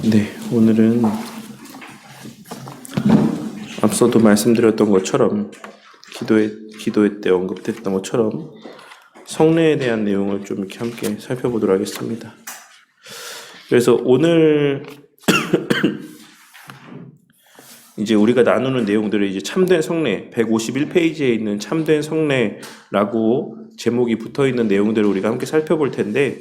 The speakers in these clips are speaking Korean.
네, 오늘은 앞서도 말씀드렸던 것처럼 기도회 때 언급됐던 것처럼 성례에 대한 내용을 좀 이렇게 함께 살펴보도록 하겠습니다. 그래서 오늘 이제 우리가 나누는 내용들을 이제 참된 성례 151페이지에 있는 참된 성례라고 제목이 붙어 있는 내용들을 우리가 함께 살펴볼 텐데,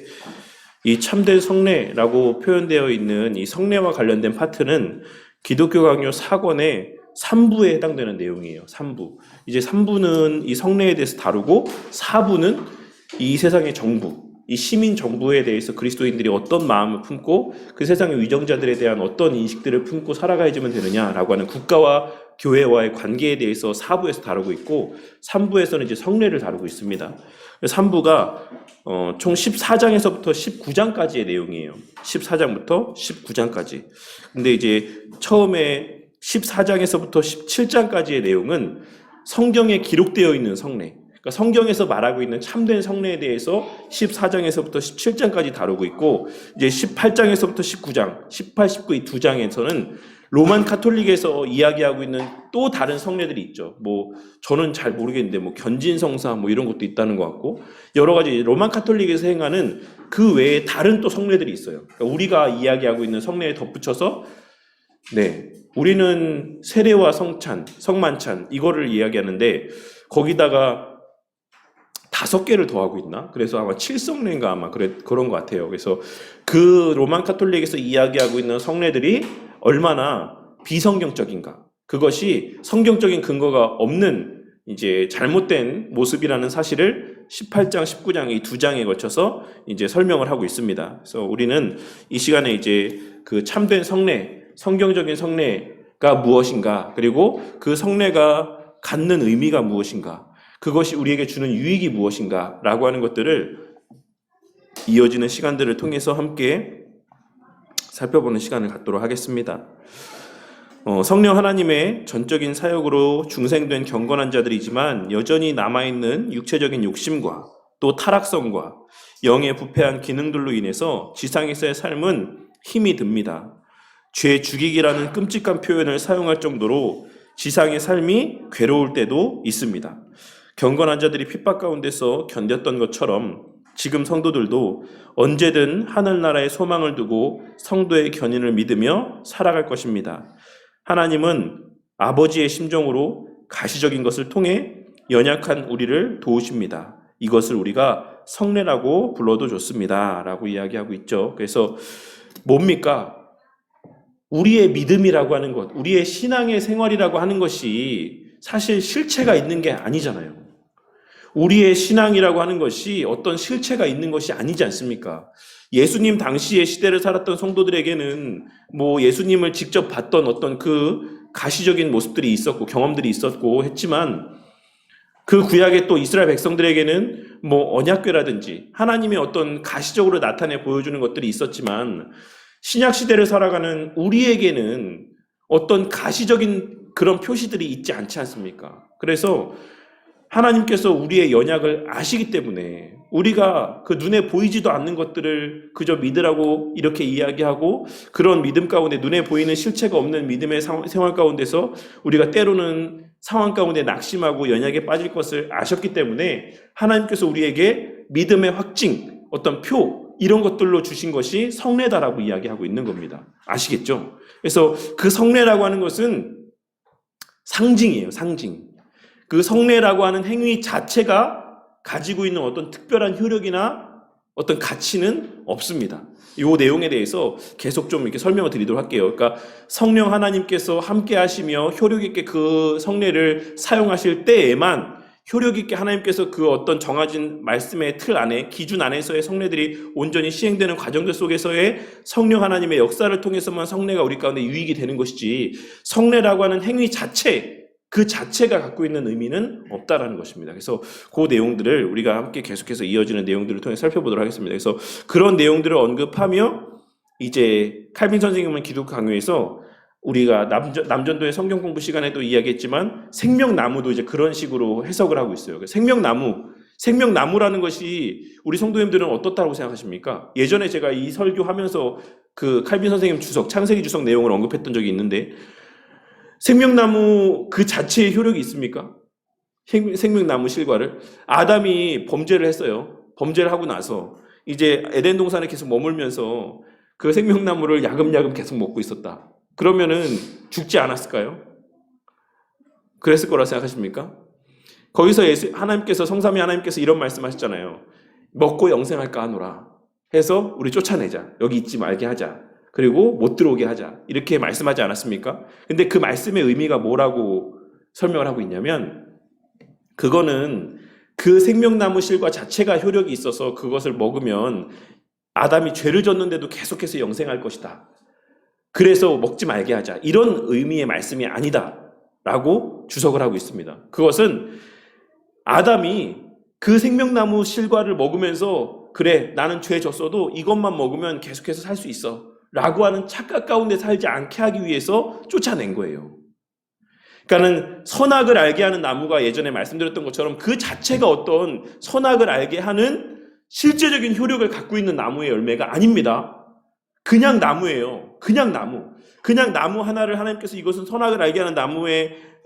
이 참된 성례라고 표현되어 있는 이 성례와 관련된 파트는 기독교 강요 4권의 3부에 해당되는 내용이에요. 3부. 이제 3부는 이 성례에 대해서 다루고 4부는 이 세상의 정부, 이 시민 정부에 대해서 그리스도인들이 어떤 마음을 품고 그 세상의 위정자들에 대한 어떤 인식들을 품고 살아가야지만 되느냐라고 하는 국가와 교회와의 관계에 대해서 4부에서 다루고 있고, 3부에서는 이제 성례를 다루고 있습니다. 3부가 총 14장에서부터 19장까지의 내용이에요. 14장부터 19장까지. 근데 이제 처음에 14장에서부터 17장까지의 내용은 성경에 기록되어 있는 성례, 그러니까 성경에서 말하고 있는 참된 성례에 대해서 14장에서부터 17장까지 다루고 있고, 이제 18장에서부터 19장, 18, 19 이 두 장에서는 로만 카톨릭에서 이야기하고 있는 또 다른 성례들이 있죠. 뭐 저는 잘 모르겠는데 뭐 견진성사 뭐 이런 것도 있다는 것 같고, 여러 가지 로만 카톨릭에서 행하는 그 외에 다른 또 성례들이 있어요. 그러니까 우리가 이야기하고 있는 성례에 덧붙여서 우리는 세례와 성찬, 성만찬 이거를 이야기하는데 거기다가 5개를 더하고 있나? 그래서 아마 7성례인가 아마 그런 것 같아요. 그래서 그 로만 카톨릭에서 이야기하고 있는 성례들이 얼마나 비성경적인가, 그것이 성경적인 근거가 없는 이제 잘못된 모습이라는 사실을 18장, 19장 이 두 장에 걸쳐서 이제 설명을 하고 있습니다. 그래서 우리는 이 시간에 이제 그 참된 성례, 성경적인 성례가 무엇인가, 그리고 그 성례가 갖는 의미가 무엇인가, 그것이 우리에게 주는 유익이 무엇인가 라고 하는 것들을 이어지는 시간들을 통해서 함께 살펴보는 시간을 갖도록 하겠습니다. 성령 하나님의 전적인 사역으로 중생된 경건한 자들이지만 여전히 남아있는 육체적인 욕심과 또 타락성과 영의 부패한 기능들로 인해서 지상에서의 삶은 힘이 듭니다. 죄 죽이기라는 끔찍한 표현을 사용할 정도로 지상의 삶이 괴로울 때도 있습니다. 경건한 자들이 핍박 가운데서 견뎠던 것처럼 지금 성도들도 언제든 하늘나라의 소망을 두고 성도의 견인을 믿으며 살아갈 것입니다. 하나님은 아버지의 심정으로 가시적인 것을 통해 연약한 우리를 도우십니다. 이것을 우리가 성례라고 불러도 좋습니다 라고 이야기하고 있죠. 그래서 뭡니까? 우리의 믿음이라고 하는 것, 우리의 신앙의 생활이라고 하는 것이 사실 실체가 있는 게 아니잖아요. 우리의 신앙이라고 하는 것이 어떤 실체가 있는 것이 아니지 않습니까? 예수님 당시의 시대를 살았던 성도들에게는 뭐 예수님을 직접 봤던 어떤 그 가시적인 모습들이 있었고 경험들이 있었고 했지만, 그 구약의 또 이스라엘 백성들에게는 뭐 언약궤라든지 하나님의 어떤 가시적으로 나타내 보여주는 것들이 있었지만, 신약 시대를 살아가는 우리에게는 어떤 가시적인 그런 표시들이 있지 않지 않습니까? 그래서 하나님께서 우리의 연약을 아시기 때문에 우리가 그 눈에 보이지도 않는 것들을 그저 믿으라고 이렇게 이야기하고, 그런 믿음 가운데 눈에 보이는 실체가 없는 믿음의 생활 가운데서 우리가 때로는 상황 가운데 낙심하고 연약에 빠질 것을 아셨기 때문에 하나님께서 우리에게 믿음의 확증, 어떤 표 이런 것들로 주신 것이 성례다라고 이야기하고 있는 겁니다. 아시겠죠? 그래서 그 성례라고 하는 것은 상징이에요. 상징. 그 성례라고 하는 행위 자체가 가지고 있는 어떤 특별한 효력이나 어떤 가치는 없습니다. 이 내용에 대해서 계속 좀 이렇게 설명을 드리도록 할게요. 그러니까 성령 하나님께서 함께 하시며 효력 있게 그 성례를 사용하실 때에만 효력 있게 하나님께서 그 어떤 정해진 말씀의 틀 안에, 기준 안에서의 성례들이 온전히 시행되는 과정들 속에서의 성령 하나님의 역사를 통해서만 성례가 우리 가운데 유익이 되는 것이지, 성례라고 하는 행위 자체, 그 자체가 갖고 있는 의미는 없다라는 것입니다. 그래서 그 내용들을 우리가 함께 계속해서 이어지는 내용들을 통해 살펴보도록 하겠습니다. 그래서 그런 내용들을 언급하며 이제 칼빈 선생님은 기독교 강요에서 우리가 남전도의 성경 공부 시간에도 이야기했지만 생명나무도 이제 그런 식으로 해석을 하고 있어요. 생명나무라는 것이 우리 성도님들은 어떻다고 생각하십니까? 예전에 제가 이 설교하면서 그 칼빈 선생님 주석, 창세기 주석 내용을 언급했던 적이 있는데 생명나무 그 자체의 효력이 있습니까? 생명나무 실과를 아담이 범죄를 했어요. 범죄를 하고 나서 이제 에덴 동산에 계속 머물면서 그 생명나무를 야금야금 계속 먹고 있었다. 그러면은 죽지 않았을까요? 그랬을 거라 생각하십니까? 거기서 하나님께서 성삼위 하나님께서 이런 말씀하셨잖아요. 먹고 영생할까 하노라 해서 우리 쫓아내자. 여기 있지 말게 하자. 그리고 못 들어오게 하자. 이렇게 말씀하지 않았습니까? 근데 그 말씀의 의미가 뭐라고 설명을 하고 있냐면 그거는 그 생명나무 실과 자체가 효력이 있어서 그것을 먹으면 아담이 죄를 졌는데도 계속해서 영생할 것이다. 그래서 먹지 말게 하자. 이런 의미의 말씀이 아니다. 라고 주석을 하고 있습니다. 그것은 아담이 그 생명나무 실과를 먹으면서 그래 나는 죄 졌어도 이것만 먹으면 계속해서 살 수 있어 라고 하는 착각 가운데 살지 않게 하기 위해서 쫓아낸 거예요. 그러니까는 선악을 알게 하는 나무가 예전에 말씀드렸던 것처럼 그 자체가 어떤 선악을 알게 하는 실제적인 효력을 갖고 있는 나무의 열매가 아닙니다. 그냥 나무예요. 그냥 나무. 그냥 나무 하나를 하나님께서 이것은 선악을 알게 하는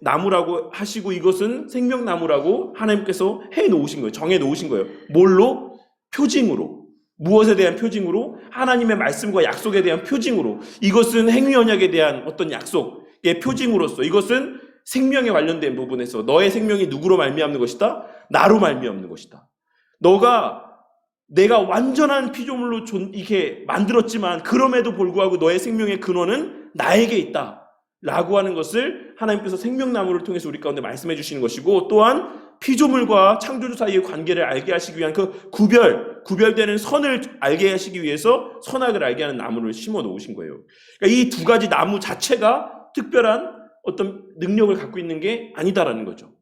나무라고 하시고 이것은 생명나무라고 하나님께서 해 놓으신 거예요. 정해 놓으신 거예요. 뭘로? 표징으로. 무엇에 대한 표징으로? 하나님의 말씀과 약속에 대한 표징으로. 이것은 행위언약에 대한 어떤 약속의 표징으로서 이것은 생명에 관련된 부분에서 너의 생명이 누구로 말미암는 것이다? 나로 말미암는 것이다. 내가 완전한 피조물로 이렇게 만들었지만 그럼에도 불구하고 너의 생명의 근원은 나에게 있다. 라고 하는 것을 하나님께서 생명나무를 통해서 우리 가운데 말씀해 주시는 것이고 또한 피조물과 창조주 사이의 관계를 알게 하시기 위한 그 구별되는 선을 알게 하시기 위해서 선악을 알게 하는 나무를 심어 놓으신 거예요. 그러니까 이 두 가지 나무 자체가 특별한 어떤 능력을 갖고 있는 게 아니다라는 거죠.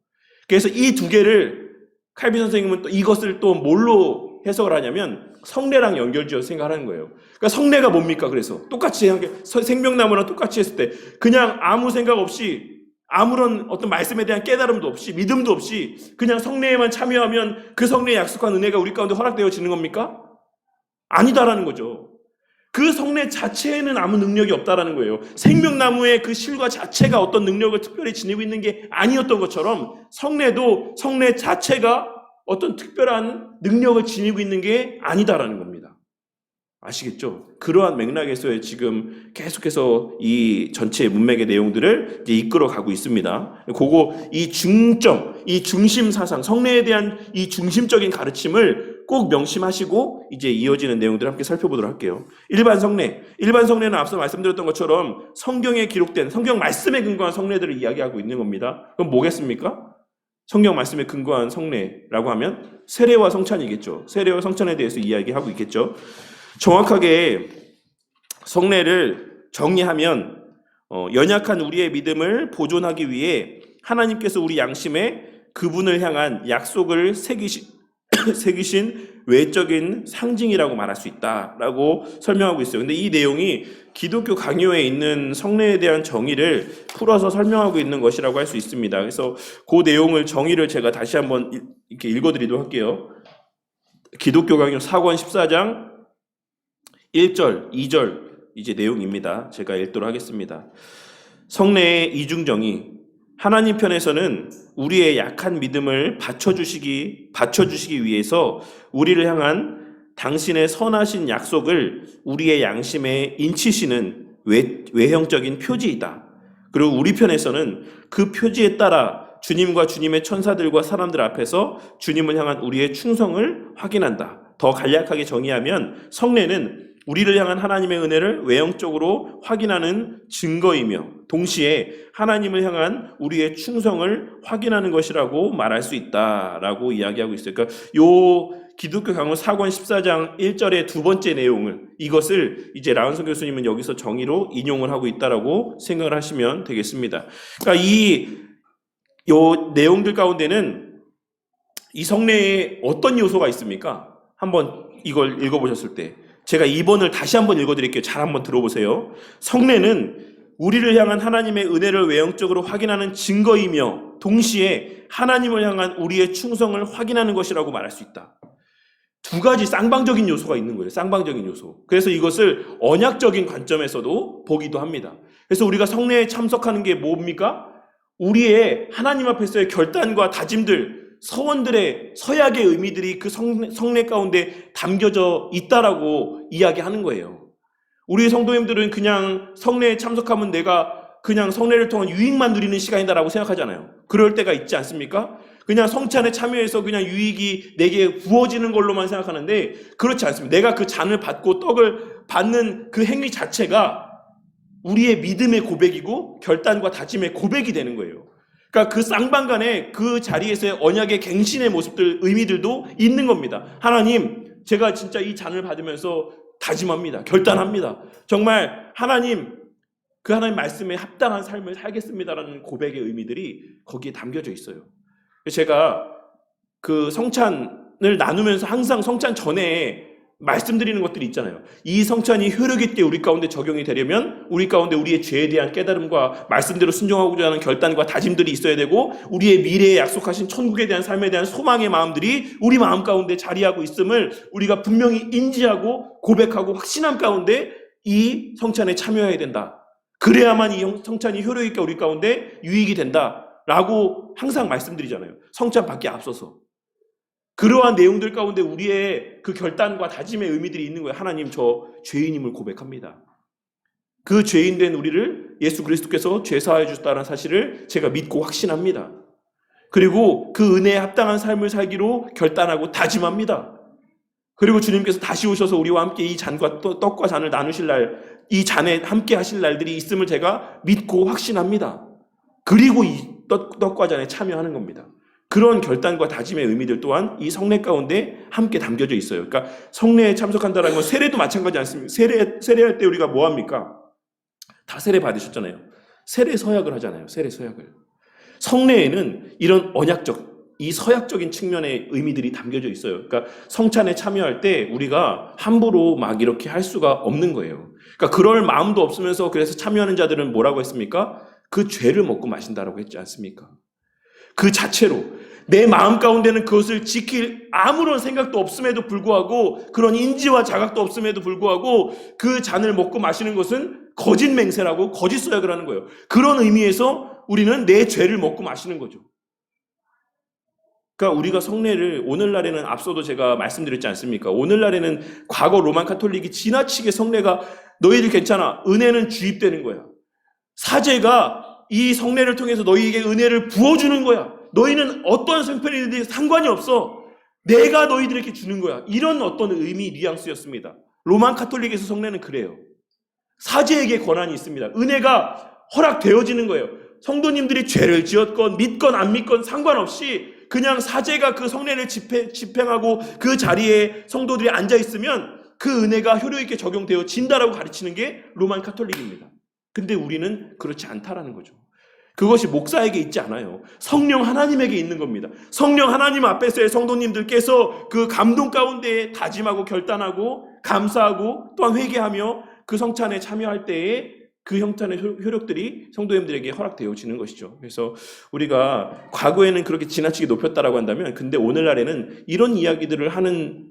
그래서 이 두 개를 칼빈 선생님은 또 이것을 또 뭘로 해석을 하냐면 성례랑 연결지어서 생각하는 거예요. 그러니까 성례가 뭡니까? 그래서 똑같이 생명나무랑 똑같이 했을 때 그냥 아무 생각 없이 아무런 어떤 말씀에 대한 깨달음도 없이 믿음도 없이 그냥 성례에만 참여하면 그 성례에 약속한 은혜가 우리 가운데 허락되어지는 겁니까? 아니다라는 거죠. 그 성례 자체에는 아무 능력이 없다라는 거예요. 생명나무의 그 실과 자체가 어떤 능력을 특별히 지니고 있는 게 아니었던 것처럼 성례도 성례 자체가 어떤 특별한 능력을 지니고 있는 게 아니다라는 겁니다. 아시겠죠? 그러한 맥락에서 지금 계속해서 이 전체 문맥의 내용들을 이제 이끌어 가고 있습니다. 이 중점, 이 중심 사상, 성례에 대한 이 중심적인 가르침을 꼭 명심하시고 이제 이어지는 내용들을 함께 살펴보도록 할게요. 일반 성례는 앞서 말씀드렸던 것처럼 성경에 기록된 성경 말씀에 근거한 성례들을 이야기하고 있는 겁니다. 그럼 뭐겠습니까? 성경 말씀에 근거한 성례라고 하면 세례와 성찬이겠죠. 세례와 성찬에 대해서 이야기하고 있겠죠. 정확하게 성례를 정리하면 연약한 우리의 믿음을 보존하기 위해 하나님께서 우리 양심에 그분을 향한 약속을 새기신 외적인 상징이라고 말할 수 있다라고 설명하고 있어요. 근데 이 내용이 기독교 강요에 있는 성례에 대한 정의를 풀어서 설명하고 있는 것이라고 할 수 있습니다. 그래서 그 내용을 정의를 제가 다시 한번 이렇게 읽어드리도록 할게요. 기독교 강요 4권 14장 1절, 2절 이제 내용입니다. 제가 읽도록 하겠습니다. 성례의 이중정의. 하나님 편에서는 우리의 약한 믿음을 받쳐주시기 위해서 우리를 향한 당신의 선하신 약속을 우리의 양심에 인치시는 외형적인 표지이다. 그리고 우리 편에서는 그 표지에 따라 주님과 주님의 천사들과 사람들 앞에서 주님을 향한 우리의 충성을 확인한다. 더 간략하게 정의하면 성례는 우리를 향한 하나님의 은혜를 외형적으로 확인하는 증거이며 동시에 하나님을 향한 우리의 충성을 확인하는 것이라고 말할 수 있다라고 이야기하고 있어요. 그러니까 요 기독교 강론 4권 14장 1절의 두 번째 내용을 이것을 이제 라운son 교수님은 여기서 정의로 인용을 하고 있다라고 생각을 하시면 되겠습니다. 그러니까 요 내용들 가운데는 이 성례에 어떤 요소가 있습니까? 한번 이걸 읽어보셨을 때 제가 2번을 다시 한번 읽어드릴게요. 잘 한번 들어보세요. 성례는 우리를 향한 하나님의 은혜를 외형적으로 확인하는 증거이며 동시에 하나님을 향한 우리의 충성을 확인하는 것이라고 말할 수 있다. 두 가지 쌍방적인 요소가 있는 거예요. 쌍방적인 요소. 그래서 이것을 언약적인 관점에서도 보기도 합니다. 그래서 우리가 성례에 참석하는 게 뭡니까? 우리의 하나님 앞에서의 결단과 다짐들, 서원들의 서약의 의미들이 그 성례 가운데 담겨져 있다라고 이야기하는 거예요. 우리 성도님들은 그냥 성례에 참석하면 내가 그냥 성례를 통한 유익만 누리는 시간이다라고 생각하잖아요. 그럴 때가 있지 않습니까? 그냥 성찬에 참여해서 그냥 유익이 내게 부어지는 걸로만 생각하는데 그렇지 않습니다. 내가 그 잔을 받고 떡을 받는 그 행위 자체가 우리의 믿음의 고백이고 결단과 다짐의 고백이 되는 거예요. 그러니까 그 쌍방간에 그 자리에서의 언약의 갱신의 모습들, 의미들도 있는 겁니다. 하나님, 제가 진짜 이 잔을 받으면서 다짐합니다. 결단합니다. 정말 하나님, 그 하나님 말씀에 합당한 삶을 살겠습니다라는 고백의 의미들이 거기에 담겨져 있어요. 제가 그 성찬을 나누면서 항상 성찬 전에 말씀드리는 것들이 있잖아요. 이 성찬이 효력 있게 우리 가운데 적용이 되려면 우리 가운데 우리의 죄에 대한 깨달음과 말씀대로 순종하고자 하는 결단과 다짐들이 있어야 되고 우리의 미래에 약속하신 천국에 대한 삶에 대한 소망의 마음들이 우리 마음 가운데 자리하고 있음을 우리가 분명히 인지하고 고백하고 확신함 가운데 이 성찬에 참여해야 된다. 그래야만 이 성찬이 효력 있게 우리 가운데 유익이 된다라고 항상 말씀드리잖아요. 성찬 받기 앞서서. 그러한 내용들 가운데 우리의 그 결단과 다짐의 의미들이 있는 거예요. 하나님, 저 죄인임을 고백합니다. 그 죄인된 우리를 예수 그리스도께서 죄 사하여 주셨다는 사실을 제가 믿고 확신합니다. 그리고 그 은혜에 합당한 삶을 살기로 결단하고 다짐합니다. 그리고 주님께서 다시 오셔서 우리와 함께 이 잔과 떡과 잔을 나누실 날, 이 잔에 함께 하실 날들이 있음을 제가 믿고 확신합니다. 그리고 이 떡과 잔에 참여하는 겁니다. 그런 결단과 다짐의 의미들 또한 이 성례 가운데 함께 담겨져 있어요. 그러니까 성례에 참석한다는 건 세례도 마찬가지 않습니까? 세례할 때 우리가 뭐 합니까? 다 세례 받으셨잖아요. 세례 서약을 하잖아요. 세례 서약을. 성례에는 이런 언약적, 이 서약적인 측면의 의미들이 담겨져 있어요. 그러니까 성찬에 참여할 때 우리가 함부로 막 이렇게 할 수가 없는 거예요. 그러니까 그럴 마음도 없으면서 그래서 참여하는 자들은 뭐라고 했습니까? 그 죄를 먹고 마신다라고 했지 않습니까? 그 자체로 내 마음 가운데는 그것을 지킬 아무런 생각도 없음에도 불구하고 그런 인지와 자각도 없음에도 불구하고 그 잔을 먹고 마시는 것은 거짓 맹세라고 거짓 서약을 하는 거예요. 그런 의미에서 우리는 내 죄를 먹고 마시는 거죠. 그러니까 우리가 성례를 오늘날에는 앞서도 제가 말씀드렸지 않습니까? 오늘날에는 과거 로만 카톨릭이 지나치게 성례가 너희들 괜찮아. 은혜는 주입되는 거야. 사제가 이 성례를 통해서 너희에게 은혜를 부어주는 거야. 너희는 어떤 생편이든지 상관이 없어. 내가 너희들에게 주는 거야. 이런 어떤 의미 뉘앙스였습니다. 로만 카톨릭에서 성례는 그래요. 사제에게 권한이 있습니다. 은혜가 허락되어지는 거예요. 성도님들이 죄를 지었건 믿건 안 믿건 상관없이 그냥 사제가 그 성례를 집행하고 그 자리에 성도들이 앉아있으면 그 은혜가 효력 있게 적용되어진다라고 가르치는 게 로만 카톨릭입니다. 근데 우리는 그렇지 않다라는 거죠. 그것이 목사에게 있지 않아요. 성령 하나님에게 있는 겁니다. 성령 하나님 앞에서의 성도님들께서 그 감동 가운데 다짐하고 결단하고 감사하고 또한 회개하며 그 성찬에 참여할 때에 그 형탄의 효력들이 성도님들에게 허락되어지는 것이죠. 그래서 우리가 과거에는 그렇게 지나치게 높였다라고 한다면 근데 오늘날에는 이런 이야기들을 하는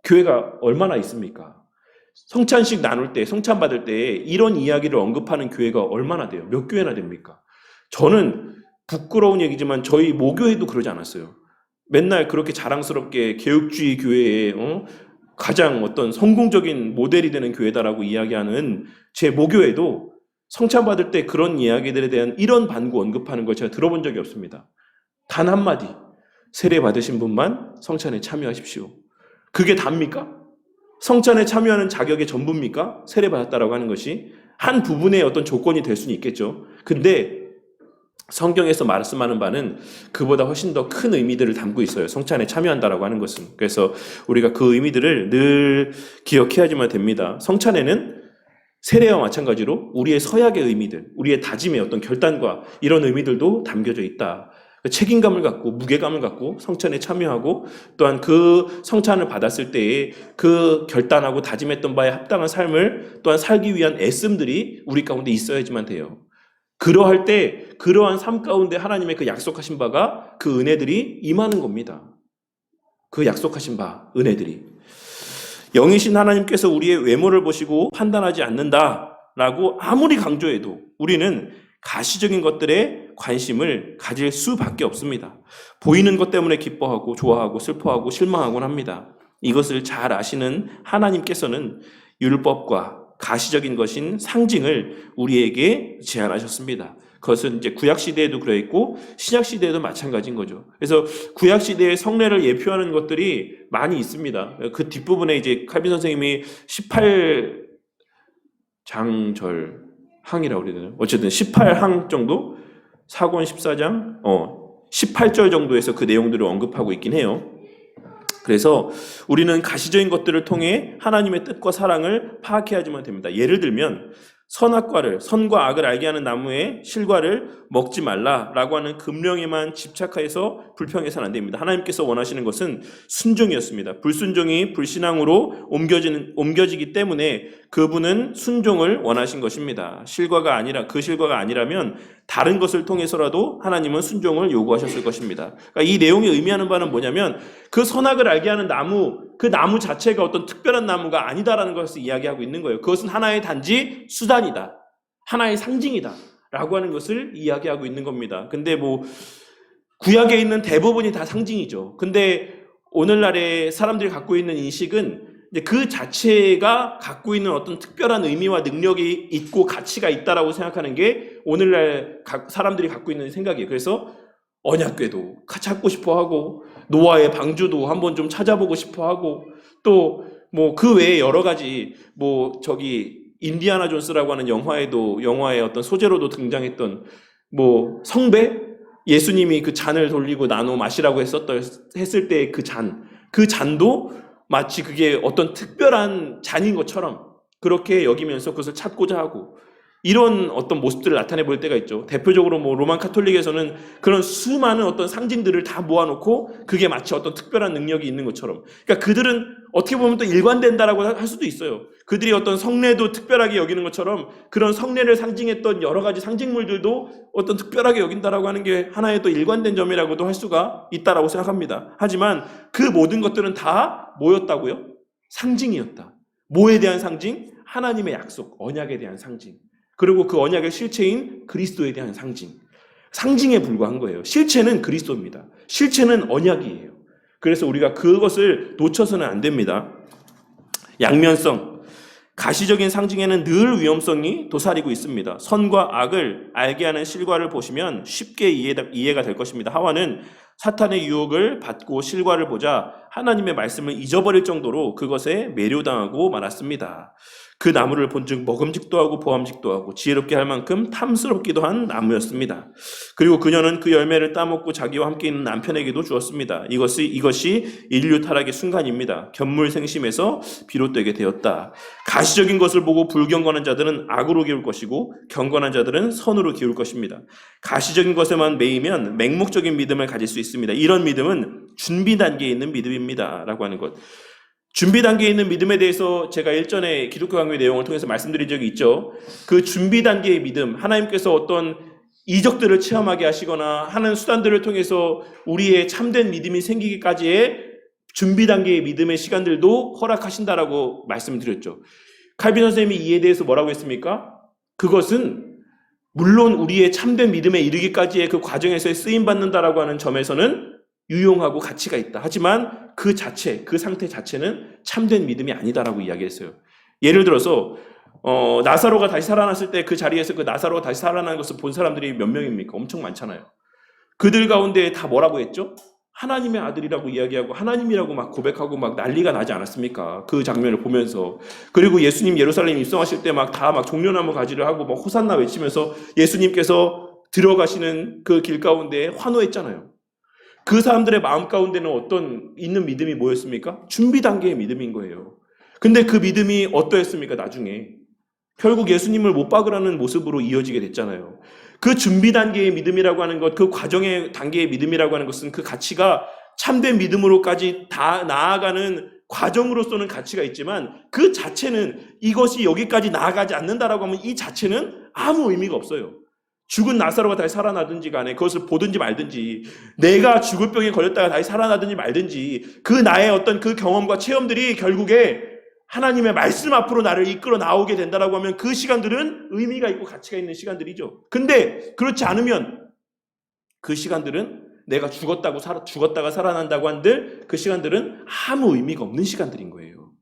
교회가 얼마나 있습니까? 성찬식 나눌 때, 성찬 받을 때 이런 이야기를 언급하는 교회가 얼마나 돼요? 몇 교회나 됩니까? 저는 부끄러운 얘기지만 저희 모교회도 그러지 않았어요. 맨날 그렇게 자랑스럽게 개혁주의 교회에 가장 어떤 성공적인 모델이 되는 교회다라고 이야기하는 제 모교회도 성찬 받을 때 그런 이야기들에 대한 이런 반구 언급하는 걸 제가 들어본 적이 없습니다. 단 한마디, 세례 받으신 분만 성찬에 참여하십시오. 그게 답니까? 성찬에 참여하는 자격의 전부입니까? 세례 받았다라고 하는 것이 한 부분의 어떤 조건이 될 수는 있겠죠. 근데 성경에서 말씀하는 바는 그보다 훨씬 더 큰 의미들을 담고 있어요. 성찬에 참여한다라고 하는 것은. 그래서 우리가 그 의미들을 늘 기억해야지만 됩니다. 성찬에는 세례와 마찬가지로 우리의 서약의 의미들, 우리의 다짐의 어떤 결단과 이런 의미들도 담겨져 있다. 책임감을 갖고 무게감을 갖고 성찬에 참여하고 또한 그 성찬을 받았을 때에 그 결단하고 다짐했던 바에 합당한 삶을 또한 살기 위한 애씀들이 우리 가운데 있어야지만 돼요. 그러할 때 그러한 삶 가운데 하나님의 그 약속하신 바가 그 은혜들이 임하는 겁니다. 그 약속하신 바, 은혜들이. 영이신 하나님께서 우리의 외모를 보시고 판단하지 않는다라고 아무리 강조해도 우리는 가시적인 것들에 관심을 가질 수밖에 없습니다. 보이는 것 때문에 기뻐하고 좋아하고 슬퍼하고 실망하곤 합니다. 이것을 잘 아시는 하나님께서는 율법과 가시적인 것인 상징을 우리에게 제안하셨습니다. 그것은 이제 구약 시대에도 그래 있고 신약 시대에도 마찬가지인 거죠. 그래서 구약 시대의 성례를 예표하는 것들이 많이 있습니다. 그 뒷부분에 이제 칼빈 선생님이 18장절 항이라고 그래야 되나요? 어쨌든 18항 정도, 사권 14장, 18절 정도에서 그 내용들을 언급하고 있긴 해요. 그래서 우리는 가시적인 것들을 통해 하나님의 뜻과 사랑을 파악해야지만 됩니다. 예를 들면 선과 악을 알게 하는 나무의 실과를 먹지 말라라고 하는 금령에만 집착해서 불평해서는 안 됩니다. 하나님께서 원하시는 것은 순종이었습니다. 불순종이 불신앙으로 옮겨지기 때문에 그분은 순종을 원하신 것입니다. 그 실과가 아니라면 다른 것을 통해서라도 하나님은 순종을 요구하셨을 것입니다. 그러니까 이 내용이 의미하는 바는 뭐냐면 그 선악을 알게 하는 나무, 그 나무 자체가 어떤 특별한 나무가 아니다라는 것을 이야기하고 있는 거예요. 그것은 하나의 단지 수단이다. 하나의 상징이다. 라고 하는 것을 이야기하고 있는 겁니다. 근데 구약에 있는 대부분이 다 상징이죠. 근데 오늘날의 사람들이 갖고 있는 인식은 이제 그 자체가 갖고 있는 어떤 특별한 의미와 능력이 있고 가치가 있다라고 생각하는 게 오늘날 사람들이 갖고 있는 생각이에요. 그래서 언약궤도 찾고 싶어 하고 노아의 방주도 한번 좀 찾아보고 싶어 하고 또 그 외에 여러 가지 인디아나 존스라고 하는 영화의 어떤 소재로도 등장했던 성배, 예수님이 그 잔을 돌리고 나눠 마시라고 했을 때 그 잔도 마치 그게 어떤 특별한 잔인 것처럼 그렇게 여기면서 그것을 찾고자 하고 이런 어떤 모습들을 나타내 볼 때가 있죠. 대표적으로 로만 카톨릭에서는 그런 수많은 어떤 상징들을 다 모아놓고 그게 마치 어떤 특별한 능력이 있는 것처럼. 그러니까 그들은 어떻게 보면 또 일관된다라고 할 수도 있어요. 그들이 어떤 성례도 특별하게 여기는 것처럼 그런 성례를 상징했던 여러 가지 상징물들도 어떤 특별하게 여긴다라고 하는 게 하나의 또 일관된 점이라고도 할 수가 있다라고 생각합니다. 하지만 그 모든 것들은 다 뭐였다고요? 상징이었다. 뭐에 대한 상징? 하나님의 약속, 언약에 대한 상징. 그리고 그 언약의 실체인 그리스도에 대한 상징에 불과한 거예요. 실체는 그리스도입니다. 실체는 언약이에요. 그래서 우리가 그것을 놓쳐서는 안 됩니다. 양면성, 가시적인 상징에는 늘 위험성이 도사리고 있습니다. 선과 악을 알게 하는 실과를 보시면 쉽게 이해가 될 것입니다. 하와는 사탄의 유혹을 받고 실과를 보자 하나님의 말씀을 잊어버릴 정도로 그것에 매료당하고 말았습니다. 그 나무를 본즉 먹음직도 하고 보암직도 하고 지혜롭게 할 만큼 탐스럽기도 한 나무였습니다. 그리고 그녀는 그 열매를 따먹고 자기와 함께 있는 남편에게도 주었습니다. 이것이 인류 타락의 순간입니다. 견물생심에서 비롯되게 되었다. 가시적인 것을 보고 불경건한 자들은 악으로 기울 것이고 경건한 자들은 선으로 기울 것입니다. 가시적인 것에만 매이면 맹목적인 믿음을 가질 수 있습니다. 이런 믿음은 준비 단계에 있는 믿음입니다. 라고 하는 것. 준비 단계에 있는 믿음에 대해서 제가 일전에 기독교 강의 내용을 통해서 말씀드린 적이 있죠. 그 준비 단계의 믿음, 하나님께서 어떤 이적들을 체험하게 하시거나 하는 수단들을 통해서 우리의 참된 믿음이 생기기까지의 준비 단계의 믿음의 시간들도 허락하신다라고 말씀드렸죠. 칼빈 선생님이 이에 대해서 뭐라고 했습니까? 그것은 물론 우리의 참된 믿음에 이르기까지의 그 과정에서 쓰임받는다라고 하는 점에서는 유용하고 가치가 있다. 하지만 그 상태 자체는 참된 믿음이 아니다라고 이야기했어요. 예를 들어서 나사로가 다시 살아났을 때 그 자리에서 그 나사로가 다시 살아난 것을 본 사람들이 몇 명입니까? 엄청 많잖아요. 그들 가운데 다 뭐라고 했죠? 하나님의 아들이라고 이야기하고 하나님이라고 막 고백하고 막 난리가 나지 않았습니까? 그 장면을 보면서. 그리고 예수님 예루살렘 입성하실 때 막 종려나무 가지를 하고 막 호산나 외치면서 예수님께서 들어가시는 그 길 가운데 환호했잖아요. 그 사람들의 마음 가운데는 있는 믿음이 뭐였습니까? 준비 단계의 믿음인 거예요. 근데 그 믿음이 어떠했습니까? 나중에 결국 예수님을 못 박으라는 모습으로 이어지게 됐잖아요. 그 준비 단계의 믿음이라고 하는 것, 그 과정의 단계의 믿음이라고 하는 것은 그 가치가 참된 믿음으로까지 다 나아가는 과정으로서는 가치가 있지만 그 자체는 이것이 여기까지 나아가지 않는다라고 하면 이 자체는 아무 의미가 없어요. 죽은 나사로가 다시 살아나든지 간에 그것을 보든지 말든지, 내가 죽을 병에 걸렸다가 다시 살아나든지 말든지, 그 나의 어떤 그 경험과 체험들이 결국에 하나님의 말씀 앞으로 나를 이끌어 나오게 된다라고 하면 그 시간들은 의미가 있고 가치가 있는 시간들이죠. 근데 그렇지 않으면 그 시간들은 내가 죽었다가 살아난다고 한들 그 시간들은 아무 의미가 없는 시간들인 거예요.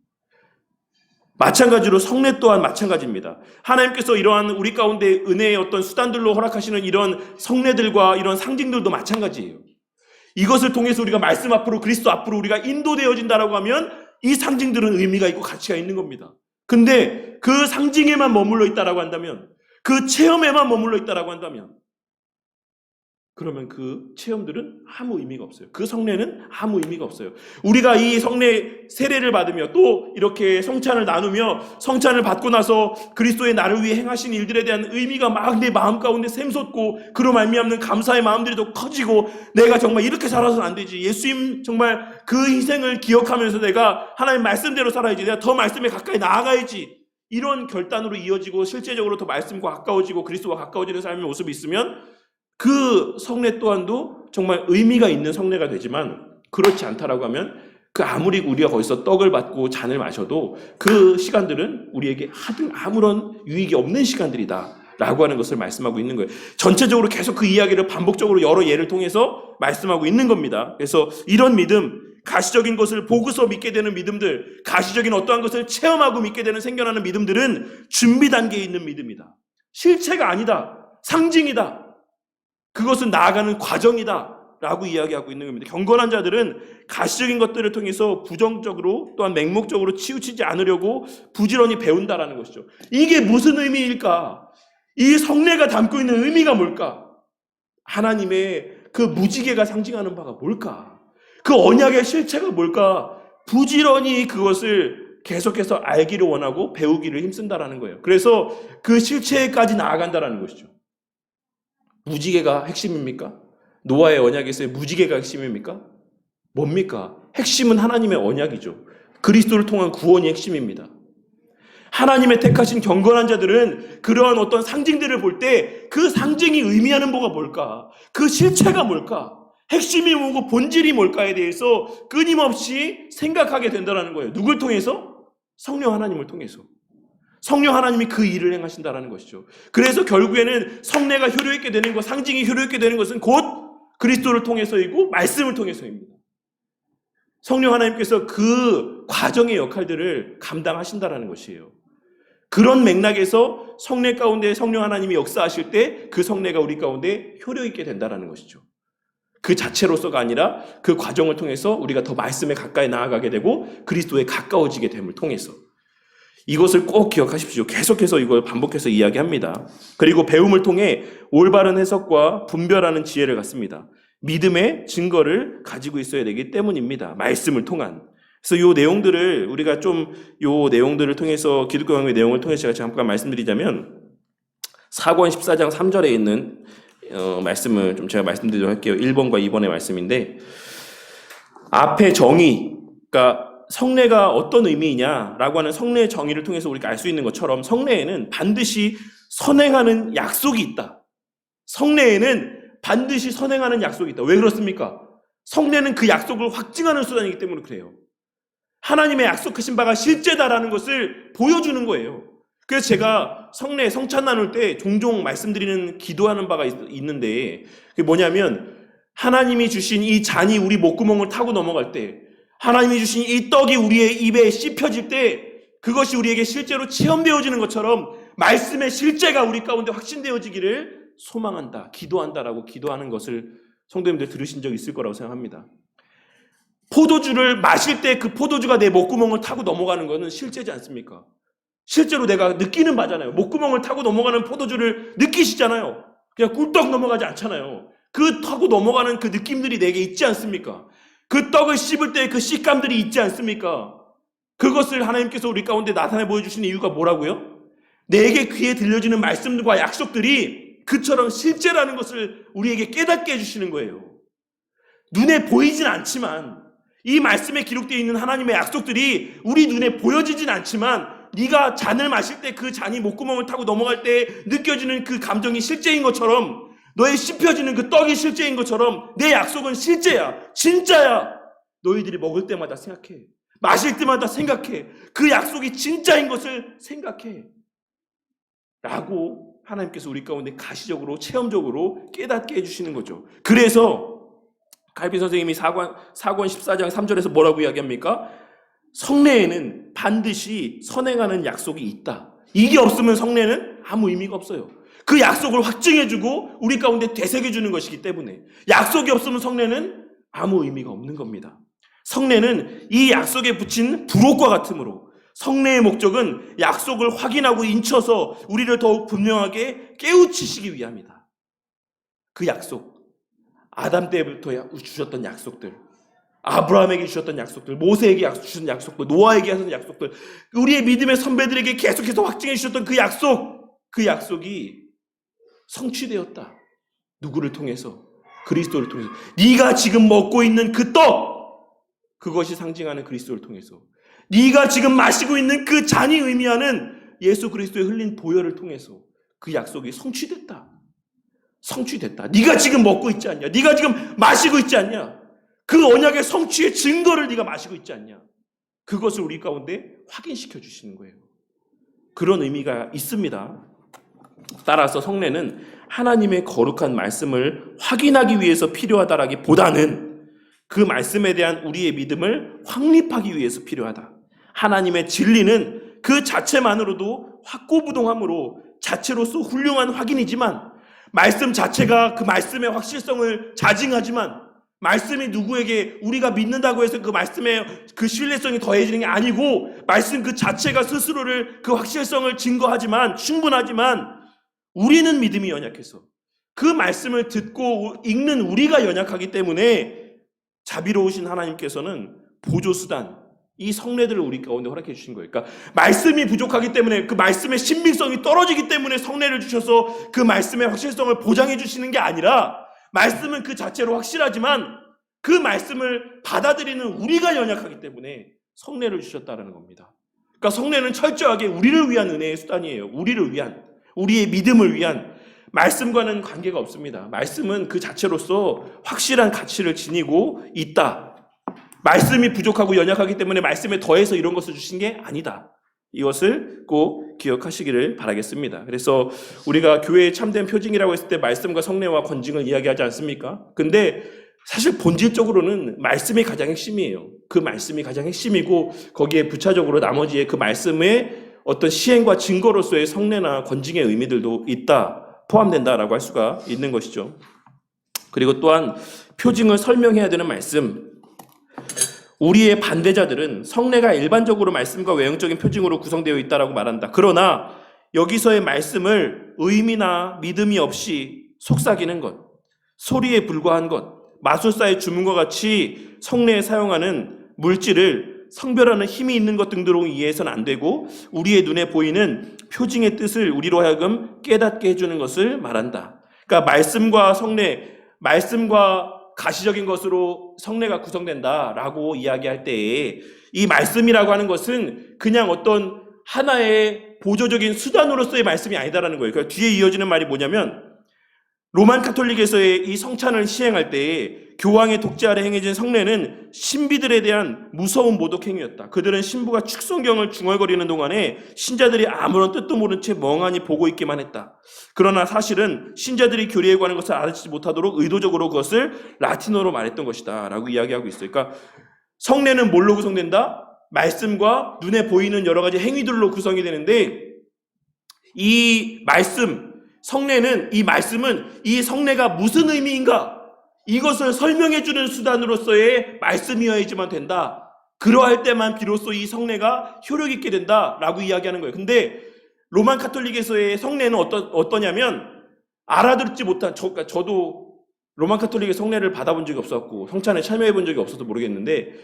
마찬가지로 성례 또한 마찬가지입니다. 하나님께서 이러한 우리 가운데 은혜의 어떤 수단들로 허락하시는 이런 성례들과 이런 상징들도 마찬가지예요. 이것을 통해서 우리가 말씀 앞으로 그리스도 앞으로 우리가 인도되어진다라고 하면 이 상징들은 의미가 있고 가치가 있는 겁니다. 근데 그 상징에만 머물러 있다라고 한다면, 그 체험에만 머물러 있다라고 한다면, 그러면 그 체험들은 아무 의미가 없어요. 그 성례는 아무 의미가 없어요. 우리가 이 성례 세례를 받으며 또 이렇게 성찬을 나누며 성찬을 받고 나서 그리스도의 나를 위해 행하신 일들에 대한 의미가 막 내 마음 가운데 샘솟고 그로 말미암는 감사의 마음들이 더 커지고 내가 정말 이렇게 살아서는 안 되지. 예수님 정말 그 희생을 기억하면서 내가 하나님 말씀대로 살아야지. 내가 더 말씀에 가까이 나아가야지. 이런 결단으로 이어지고 실제적으로 더 말씀과 가까워지고 그리스도와 가까워지는 삶의 모습이 있으면 그 성례 또한도 정말 의미가 있는 성례가 되지만 그렇지 않다라고 하면 그 아무리 우리가 거기서 떡을 받고 잔을 마셔도 그 시간들은 우리에게 아무런 유익이 없는 시간들이다 라고 하는 것을 말씀하고 있는 거예요. 전체적으로 계속 그 이야기를 반복적으로 여러 예를 통해서 말씀하고 있는 겁니다. 그래서 이런 믿음, 가시적인 것을 보고서 믿게 되는 믿음들, 가시적인 어떠한 것을 체험하고 믿게 되는 생겨나는 믿음들은 준비 단계에 있는 믿음이다. 실체가 아니다. 상징이다. 그것은 나아가는 과정이다 라고 이야기하고 있는 겁니다. 경건한 자들은 가시적인 것들을 통해서 부정적으로 또한 맹목적으로 치우치지 않으려고 부지런히 배운다라는 것이죠. 이게 무슨 의미일까? 이 성례가 담고 있는 의미가 뭘까? 하나님의 그 무지개가 상징하는 바가 뭘까? 그 언약의 실체가 뭘까? 부지런히 그것을 계속해서 알기를 원하고 배우기를 힘쓴다라는 거예요. 그래서 그 실체까지 나아간다라는 것이죠. 무지개가 핵심입니까? 노아의 언약에서의 무지개가 핵심입니까? 뭡니까? 핵심은 하나님의 언약이죠. 그리스도를 통한 구원이 핵심입니다. 하나님의 택하신 경건한 자들은 그러한 어떤 상징들을 볼 때 그 상징이 의미하는 바가 뭘까? 그 실체가 뭘까? 핵심이 뭐고 본질이 뭘까에 대해서 끊임없이 생각하게 된다는 거예요. 누굴 통해서? 성령 하나님을 통해서. 성령 하나님이 그 일을 행하신다라는 것이죠. 그래서 결국에는 성례가 효력있게 되는 것, 상징이 효력있게 되는 것은 곧 그리스도를 통해서이고 말씀을 통해서입니다. 성령 하나님께서 그 과정의 역할들을 감당하신다라는 것이에요. 그런 맥락에서 성례 가운데 성령 하나님이 역사하실 때 그 성례가 우리 가운데 효력있게 된다라는 것이죠. 그 자체로서가 아니라 그 과정을 통해서 우리가 더 말씀에 가까이 나아가게 되고 그리스도에 가까워지게 됨을 통해서 이것을 꼭 기억하십시오. 계속해서 이걸 반복해서 이야기합니다. 그리고 배움을 통해 올바른 해석과 분별하는 지혜를 갖습니다. 믿음의 증거를 가지고 있어야 되기 때문입니다. 말씀을 통한. 그래서 이 내용들을 우리가 이 내용들을 통해서 기독교 강의 내용을 통해서 제가 잠깐 말씀드리자면 사권 14장 3절에 있는 말씀을 좀 제가 말씀드리도록 할게요. 1번과 2번의 말씀인데 앞에 정의, 그러니까 성례가 어떤 의미이냐라고 하는 성례의 정의를 통해서 우리가 알 수 있는 것처럼 성례에는 반드시 선행하는 약속이 있다. 성례에는 반드시 선행하는 약속이 있다. 왜 그렇습니까? 성례는 그 약속을 확증하는 수단이기 때문에 그래요. 하나님의 약속하신 바가 실제다라는 것을 보여주는 거예요. 그래서 제가 성례, 성찬 나눌 때 종종 말씀드리는 기도하는 바가 있는데 그게 뭐냐면 하나님이 주신 이 잔이 우리 목구멍을 타고 넘어갈 때 하나님이 주신 이 떡이 우리의 입에 씹혀질 때 그것이 우리에게 실제로 체험되어지는 것처럼 말씀의 실제가 우리 가운데 확신되어지기를 소망한다, 기도한다라고 기도하는 것을 성도님들 들으신 적 있을 거라고 생각합니다. 포도주를 마실 때 그 포도주가 내 목구멍을 타고 넘어가는 것은 실제지 않습니까? 실제로 내가 느끼는 바잖아요. 목구멍을 타고 넘어가는 포도주를 느끼시잖아요. 그냥 꿀떡 넘어가지 않잖아요. 그 타고 넘어가는 그 느낌들이 내게 있지 않습니까? 그 떡을 씹을 때 그 식감들이 있지 않습니까? 그것을 하나님께서 우리 가운데 나타내 보여주시는 이유가 뭐라고요? 내게 귀에 들려지는 말씀과 약속들이 그처럼 실제라는 것을 우리에게 깨닫게 해주시는 거예요. 눈에 보이진 않지만 이 말씀에 기록되어 있는 하나님의 약속들이 우리 눈에 보여지진 않지만 네가 잔을 마실 때 그 잔이 목구멍을 타고 넘어갈 때 느껴지는 그 감정이 실제인 것처럼 너의 씹혀지는 그 떡이 실제인 것처럼 내 약속은 실제야. 진짜야. 너희들이 먹을 때마다 생각해. 마실 때마다 생각해. 그 약속이 진짜인 것을 생각해. 라고 하나님께서 우리 가운데 가시적으로 체험적으로 깨닫게 해주시는 거죠. 그래서 갈비 선생님이 사권 14장 3절에서 뭐라고 이야기합니까? 성례에는 반드시 선행하는 약속이 있다. 이게 없으면 성례는 아무 의미가 없어요. 그 약속을 확증해주고 우리 가운데 되새겨주는 것이기 때문에 약속이 없으면 성례는 아무 의미가 없는 겁니다. 성례는 이 약속에 붙인 부록과 같으므로 성례의 목적은 약속을 확인하고 인쳐서 우리를 더욱 분명하게 깨우치시기 위함이다. 그 약속, 아담 때부터 주셨던 약속들, 아브라함에게 주셨던 약속들, 모세에게 주신 약속들, 노아에게 하셨던 약속들, 우리의 믿음의 선배들에게 계속해서 확증해 주셨던 그 약속이 성취되었다. 누구를 통해서? 그리스도를 통해서. 네가 지금 먹고 있는 그 떡, 그것이 상징하는 그리스도를 통해서. 네가 지금 마시고 있는 그 잔이 의미하는 예수 그리스도의 흘린 보혈을 통해서 그 약속이 성취됐다. 네가 지금 먹고 있지 않냐? 네가 지금 마시고 있지 않냐? 그 언약의 성취의 증거를 네가 마시고 있지 않냐? 그것을 우리 가운데 확인시켜 주시는 거예요. 그런 의미가 있습니다. 따라서 성례는 하나님의 거룩한 말씀을 확인하기 위해서 필요하다라기보다는 그 말씀에 대한 우리의 믿음을 확립하기 위해서 필요하다. 하나님의 진리는 그 자체만으로도 확고부동함으로 자체로서 훌륭한 확인이지만 말씀 자체가 그 말씀의 확실성을 자증하지만 말씀이 누구에게 우리가 믿는다고 해서 그 말씀의 그 신뢰성이 더해지는 게 아니고 말씀 그 자체가 스스로를 그 확실성을 증거하지만 충분하지만 우리는 믿음이 연약해서 그 말씀을 듣고 읽는 우리가 연약하기 때문에 자비로우신 하나님께서는 보조수단 이 성례들을 우리 가운데 허락해 주신 거예요. 그러니까 말씀이 부족하기 때문에 그 말씀의 신빙성이 떨어지기 때문에 성례를 주셔서 그 말씀의 확실성을 보장해 주시는 게 아니라 말씀은 그 자체로 확실하지만 그 말씀을 받아들이는 우리가 연약하기 때문에 성례를 주셨다는 겁니다. 그러니까 성례는 철저하게 우리를 위한 은혜의 수단이에요. 우리를 위한, 우리의 믿음을 위한, 말씀과는 관계가 없습니다. 말씀은 그 자체로서 확실한 가치를 지니고 있다. 말씀이 부족하고 연약하기 때문에 말씀에 더해서 이런 것을 주신 게 아니다. 이것을 꼭 기억하시기를 바라겠습니다. 그래서 우리가 교회의 참된 표징이라고 했을 때 말씀과 성례와 권징을 이야기하지 않습니까? 근데 사실 본질적으로는 말씀이 가장 핵심이에요. 그 말씀이 가장 핵심이고 거기에 부차적으로 나머지의 그 말씀의 어떤 시행과 증거로서의 성례나 권징의 의미들도 있다, 포함된다라고 할 수가 있는 것이죠. 그리고 또한 표징을 설명해야 되는 말씀, 우리의 반대자들은 성례가 일반적으로 말씀과 외형적인 표징으로 구성되어 있다라고 말한다. 그러나 여기서의 말씀을 의미나 믿음이 없이 속삭이는 것, 소리에 불과한 것, 마술사의 주문과 같이 성례에 사용하는 물질을 성별하는 힘이 있는 것 등으로 이해해서는 안 되고 우리의 눈에 보이는 표징의 뜻을 우리로 하여금 깨닫게 해주는 것을 말한다. 그러니까 말씀과 성례, 말씀과 가시적인 것으로 성례가 구성된다라고 이야기할 때에 이 말씀이라고 하는 것은 그냥 어떤 하나의 보조적인 수단으로서의 말씀이 아니다라는 거예요. 그러니까 뒤에 이어지는 말이 뭐냐면 로만 카톨릭에서의 이 성찬을 시행할 때에 교황의 독재 아래 행해진 성례는 신비들에 대한 무서운 모독 행위였다. 그들은 신부가 축성경을 중얼거리는 동안에 신자들이 아무런 뜻도 모른 채 멍하니 보고 있기만 했다. 그러나 사실은 신자들이 교리에 관한 것을 알아듣지 못하도록 의도적으로 그것을 라틴어로 말했던 것이다 라고 이야기하고 있어요. 그러니까 성례는 뭘로 구성된다? 말씀과 눈에 보이는 여러 가지 행위들로 구성이 되는데 이 말씀, 성례는, 이 말씀은 이 성례가 무슨 의미인가? 이것을 설명해주는 수단으로서의 말씀이어야지만 된다. 그러할 때만 비로소 이 성례가 효력 있게 된다라고 이야기하는 거예요. 근데 로만 카톨릭에서의 성례는 어떠냐면 알아듣지 못한, 저도 로만 카톨릭의 성례를 받아본 적이 없었고 성찬에 참여해 본 적이 없어서 모르겠는데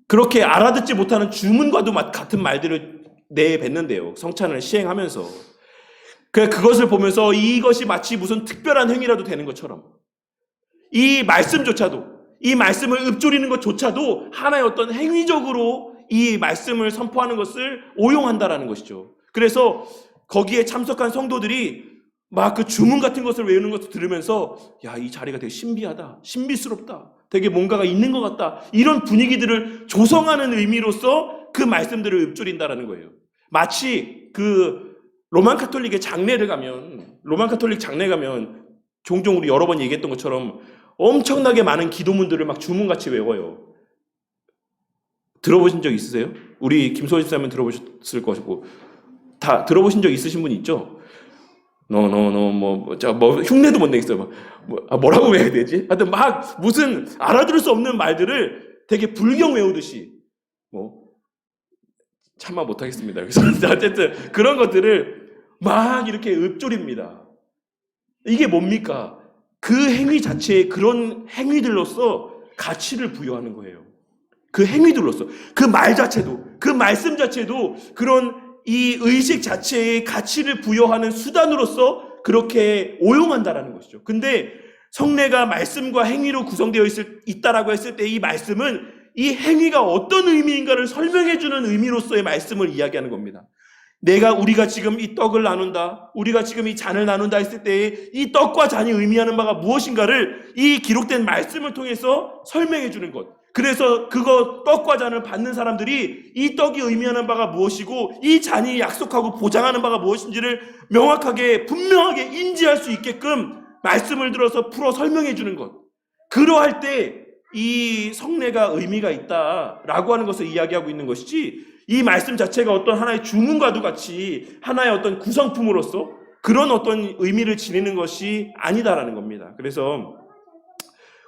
그렇게 알아듣지 못하는 주문과도 같은 말들을 내뱉는데요. 성찬을 시행하면서. 그것을 보면서 이것이 마치 무슨 특별한 행위라도 되는 것처럼 이 말씀조차도, 이 말씀을 읊조리는 것조차도 하나의 어떤 행위적으로 이 말씀을 선포하는 것을 오용한다라는 것이죠. 그래서 거기에 참석한 성도들이 막 그 주문 같은 것을 외우는 것을 들으면서 야, 이 자리가 되게 신비하다, 신비스럽다, 되게 뭔가가 있는 것 같다, 이런 분위기들을 조성하는 의미로서 그 말씀들을 읊조린다라는 거예요. 마치 그 로만 카톨릭 장례 가면 종종 우리 여러 번 얘기했던 것처럼 엄청나게 많은 기도문들을 막 주문같이 외워요. 들어보신 적 있으세요? 우리 김소희 집사님은 들어보셨을 것이고, 다 들어보신 적 있으신 분 있죠? 흉내도 못 내겠어요. 뭐라고 외워야 되지? 하여튼 막 무슨 알아들을 수 없는 말들을 되게 불경 외우듯이, 참아 못하겠습니다. 그래서 어쨌든 그런 것들을 막 이렇게 읊조립니다. 이게 뭡니까? 그 행위 자체에 그런 행위들로서 가치를 부여하는 거예요. 그 행위들로서, 그 말 자체도, 그 말씀 자체도 그런 이 의식 자체에 가치를 부여하는 수단으로서 그렇게 오용한다라는 것이죠. 근데 성례가 말씀과 행위로 구성되어 있다라고 했을 때 이 말씀은 이 행위가 어떤 의미인가를 설명해주는 의미로서의 말씀을 이야기하는 겁니다. 우리가 지금 이 떡을 나눈다, 우리가 지금 이 잔을 나눈다 했을 때에 이 떡과 잔이 의미하는 바가 무엇인가를 이 기록된 말씀을 통해서 설명해주는 것. 그래서 떡과 잔을 받는 사람들이 이 떡이 의미하는 바가 무엇이고 이 잔이 약속하고 보장하는 바가 무엇인지를 명확하게 분명하게 인지할 수 있게끔 말씀을 들어서 풀어 설명해 주는 것. 그러할 때 이 성례가 의미가 있다라고 하는 것을 이야기하고 있는 것이지, 이 말씀 자체가 어떤 하나의 주문과도 같이 하나의 어떤 구성품으로서 그런 어떤 의미를 지니는 것이 아니다라는 겁니다. 그래서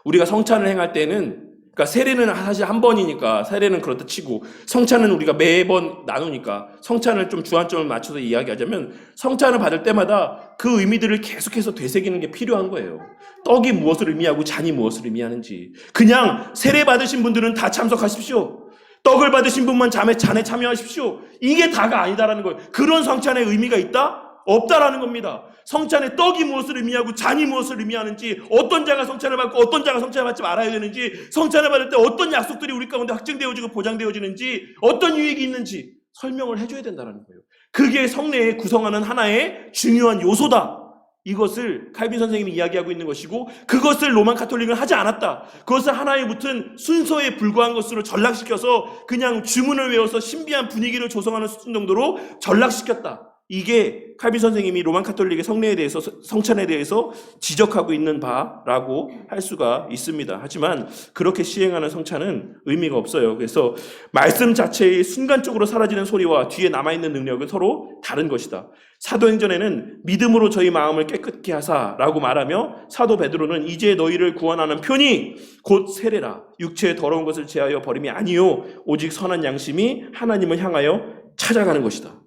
우리가 성찬을 행할 때는, 그러니까 세례는 사실 한 번이니까 세례는 그렇다 치고, 성찬은 우리가 매번 나누니까 성찬을 좀 주안점을 맞춰서 이야기하자면, 성찬을 받을 때마다 그 의미들을 계속해서 되새기는 게 필요한 거예요. 떡이 무엇을 의미하고 잔이 무엇을 의미하는지. 그냥 세례 받으신 분들은 다 참석하십시오, 떡을 받으신 분만 잔에 참여하십시오, 이게 다가 아니다라는 거예요. 그런 성찬의 의미가 있다? 없다라는 겁니다. 성찬의 떡이 무엇을 의미하고 잔이 무엇을 의미하는지, 어떤 자가 성찬을 받고 어떤 자가 성찬을 받지 말아야 되는지, 성찬을 받을 때 어떤 약속들이 우리 가운데 확증되어지고 보장되어지는지, 어떤 유익이 있는지 설명을 해줘야 된다는 거예요. 그게 성례에 구성하는 하나의 중요한 요소다. 이것을 칼빈 선생님이 이야기하고 있는 것이고, 그것을 로만 카톨릭은 하지 않았다. 그것을 하나의 무튼 순서에 불과한 것으로 전락시켜서 그냥 주문을 외워서 신비한 분위기를 조성하는 수준 정도로 전락시켰다. 이게 칼빈 선생님이 로만 카톨릭의 성례에 대해서, 성찬에 대해서 지적하고 있는 바라고 할 수가 있습니다. 하지만 그렇게 시행하는 성찬은 의미가 없어요. 그래서 말씀 자체의 순간적으로 사라지는 소리와 뒤에 남아있는 능력은 서로 다른 것이다. 사도행전에는 믿음으로 저희 마음을 깨끗게 하사라고 말하며, 사도 베드로는 이제 너희를 구원하는 편이 곧 세례라. 육체의 더러운 것을 제하여 버림이 아니요 오직 선한 양심이 하나님을 향하여 찾아가는 것이다.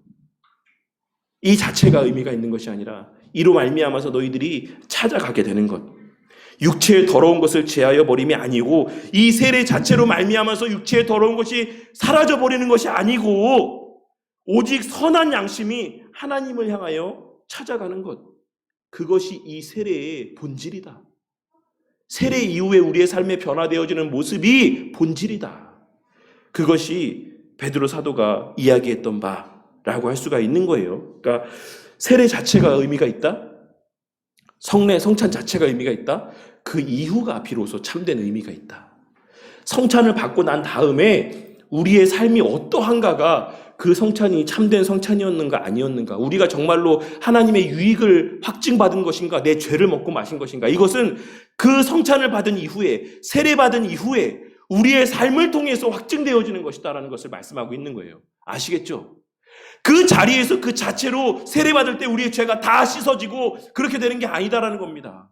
이 자체가 의미가 있는 것이 아니라 이로 말미암아서 너희들이 찾아가게 되는 것. 육체의 더러운 것을 제하여 버림이 아니고, 이 세례 자체로 말미암아서 육체의 더러운 것이 사라져 버리는 것이 아니고, 오직 선한 양심이 하나님을 향하여 찾아가는 것. 그것이 이 세례의 본질이다. 세례 이후에 우리의 삶에 변화되어지는 모습이 본질이다. 그것이 베드로 사도가 이야기했던 바라고 할 수가 있는 거예요. 그러니까 세례 자체가 의미가 있다. 성찬 자체가 의미가 있다. 그 이후가 비로소 참된 의미가 있다. 성찬을 받고 난 다음에 우리의 삶이 어떠한가가 그 성찬이 참된 성찬이었는가 아니었는가, 우리가 정말로 하나님의 유익을 확증받은 것인가, 내 죄를 먹고 마신 것인가, 이것은 그 성찬을 받은 이후에, 세례받은 이후에 우리의 삶을 통해서 확증되어지는 것이다라는 것을 말씀하고 있는 거예요. 아시겠죠? 그 자리에서 그 자체로 세례받을 때 우리의 죄가 다 씻어지고 그렇게 되는 게 아니다라는 겁니다.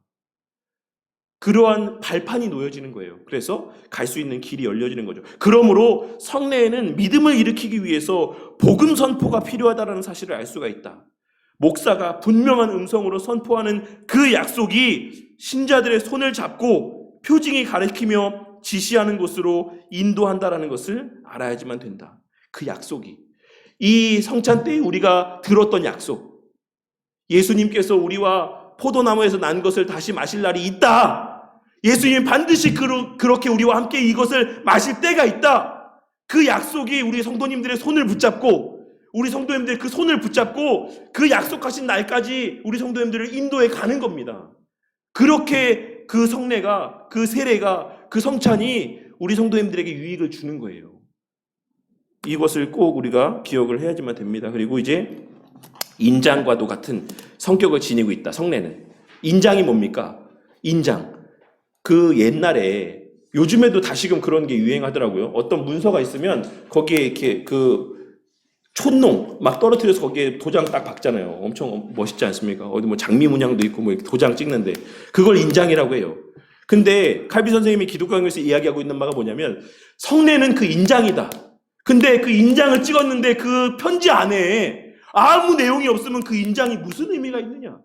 그러한 발판이 놓여지는 거예요. 그래서 갈 수 있는 길이 열려지는 거죠. 그러므로 성례에는 믿음을 일으키기 위해서 복음 선포가 필요하다는 사실을 알 수가 있다. 목사가 분명한 음성으로 선포하는 그 약속이 신자들의 손을 잡고 표징이 가리키며 지시하는 곳으로 인도한다라는 것을 알아야지만 된다. 그 약속이, 이 성찬 때 우리가 들었던 약속, 예수님께서 우리와 포도나무에서 난 것을 다시 마실 날이 있다. 예수님이 반드시 그렇게 우리와 함께 이것을 마실 때가 있다. 그 약속이 우리 성도님들의 손을 붙잡고 우리 성도님들 그 손을 붙잡고 그 약속하신 날까지 우리 성도님들을 인도해 가는 겁니다. 그렇게 그 성례가, 그 세례가, 그 성찬이 우리 성도님들에게 유익을 주는 거예요. 이것을 꼭 우리가 기억을 해야지만 됩니다. 그리고 이제 인장과도 같은 성격을 지니고 있다. 성례는. 인장이 뭡니까? 인장. 그 옛날에, 요즘에도 다시금 그런 게 유행하더라고요. 어떤 문서가 있으면 거기에 이렇게 그 촛농 막 떨어뜨려서 거기에 도장 딱 박잖아요. 엄청 멋있지 않습니까? 어디 뭐 장미 문양도 있고 뭐 이렇게 도장 찍는데 그걸 인장이라고 해요. 근데 칼빈 선생님이 기독교에서 이야기하고 있는 바가 뭐냐면 성례는 그 인장이다. 근데 그 인장을 찍었는데 그 편지 안에 아무 내용이 없으면 그 인장이 무슨 의미가 있느냐?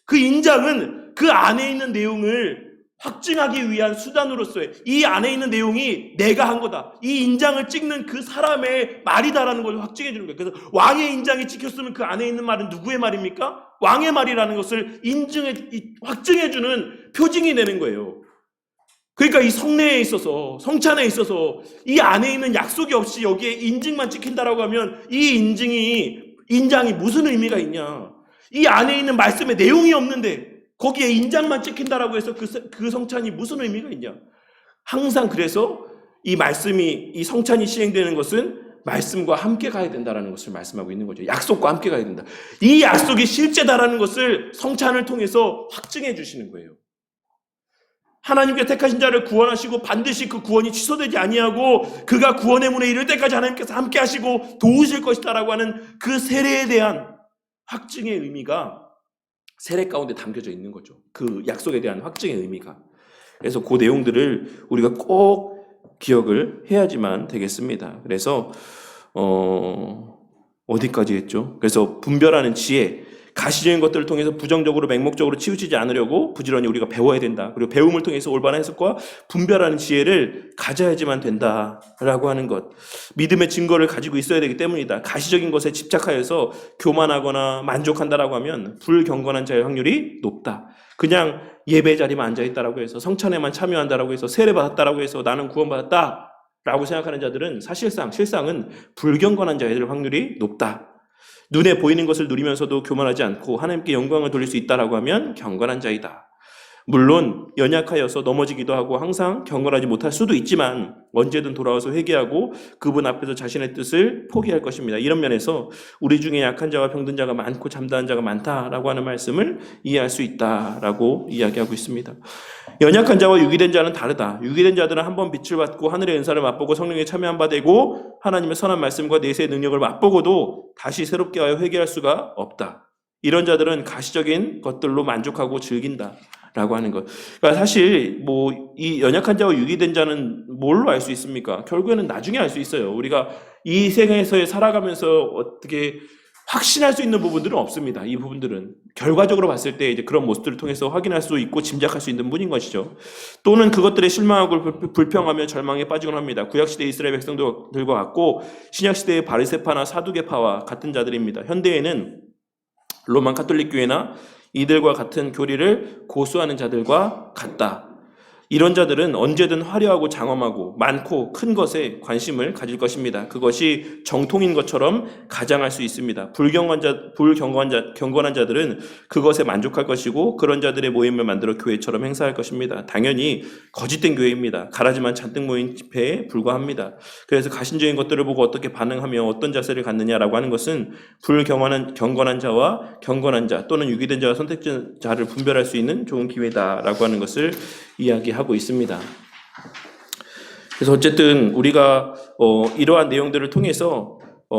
그 인장은 그 안에 있는 내용을 확증하기 위한 수단으로서의, 이 안에 있는 내용이 내가 한 거다. 이 인장을 찍는 그 사람의 말이다라는 걸 확증해 주는 거예요. 그래서 왕의 인장이 찍혔으면 그 안에 있는 말은 누구의 말입니까? 왕의 말이라는 것을 확증해 주는 표징이 되는 거예요. 그러니까 이 성례에 있어서, 성찬에 있어서 이 안에 있는 약속이 없이 여기에 인증만 찍힌다라고 하면 이 인장이 무슨 의미가 있냐? 이 안에 있는 말씀에 내용이 없는데 거기에 인장만 찍힌다라고 해서 그 성찬이 무슨 의미가 있냐? 항상 그래서 이 말씀이, 이 성찬이 시행되는 것은 말씀과 함께 가야 된다라는 것을 말씀하고 있는 거죠. 약속과 함께 가야 된다. 이 약속이 실제다라는 것을 성찬을 통해서 확증해 주시는 거예요. 하나님께 택하신 자를 구원하시고 반드시 그 구원이 취소되지 아니하고 그가 구원의 문에 이를 때까지 하나님께서 함께 하시고 도우실 것이다라고 하는 그 세례에 대한 확증의 의미가 세례 가운데 담겨져 있는 거죠. 그 약속에 대한 확증의 의미가. 그래서 그 내용들을 우리가 꼭 기억을 해야지만 되겠습니다. 그래서 어디까지 했죠? 그래서 분별하는 지혜, 가시적인 것들을 통해서 부정적으로 맹목적으로 치우치지 않으려고 부지런히 우리가 배워야 된다. 그리고 배움을 통해서 올바른 해석과 분별하는 지혜를 가져야지만 된다라고 하는 것. 믿음의 증거를 가지고 있어야 되기 때문이다. 가시적인 것에 집착하여서 교만하거나 만족한다라고 하면 불경건한 자의 확률이 높다. 그냥 예배 자리만 앉아있다라고 해서 성찬에만 참여한다라고 해서 세례받았다라고 해서 나는 구원받았다라고 생각하는 자들은 실상은 불경건한 자의 확률이 높다. 눈에 보이는 것을 누리면서도 교만하지 않고 하나님께 영광을 돌릴 수 있다라고 하면 경건한 자이다. 물론 연약하여서 넘어지기도 하고 항상 경건하지 못할 수도 있지만 언제든 돌아와서 회개하고 그분 앞에서 자신의 뜻을 포기할 것입니다. 이런 면에서 우리 중에 약한 자와 병든 자가 많고 잠다한 자가 많다라고 하는 말씀을 이해할 수 있다라고 이야기하고 있습니다. 연약한 자와 유기된 자는 다르다. 유기된 자들은 한번 빛을 받고 하늘의 은사를 맛보고 성령에 참여한 바 되고 하나님의 선한 말씀과 내세의 능력을 맛보고도 다시 새롭게 하여 회개할 수가 없다. 이런 자들은 가시적인 것들로 만족하고 즐긴다. 라고 하는 것. 그러니까 사실 이 연약한 자와 유기된 자는 뭘로 알 수 있습니까? 결국에는 나중에 알 수 있어요. 우리가 이 세상에서 살아가면서 어떻게 확신할 수 있는 부분들은 없습니다. 이 부분들은 결과적으로 봤을 때 이제 그런 모습들을 통해서 확인할 수 있고 짐작할 수 있는 분인 것이죠. 또는 그것들에 실망하고 불평하며 절망에 빠지곤 합니다. 구약시대 이스라엘 백성들과 같고 신약시대의 바리새파나 사두개파와 같은 자들입니다. 현대에는 로만 가톨릭 교회나 이들과 같은 교리를 고수하는 자들과 같다. 이런 자들은 언제든 화려하고 장엄하고 많고 큰 것에 관심을 가질 것입니다. 그것이 정통인 것처럼 가장할 수 있습니다. 경건한 자들은 그것에 만족할 것이고 그런 자들의 모임을 만들어 교회처럼 행사할 것입니다. 당연히 거짓된 교회입니다. 가라지만 잔뜩 모인 집회에 불과합니다. 그래서 가신적인 것들을 보고 어떻게 반응하며 어떤 자세를 갖느냐라고 하는 것은 경건한 자와 경건한 자 또는 유기된 자와 선택자를 분별할 수 있는 좋은 기회다라고 하는 것을 이야기하고 있습니다. 그래서 어쨌든 우리가 이러한 내용들을 통해서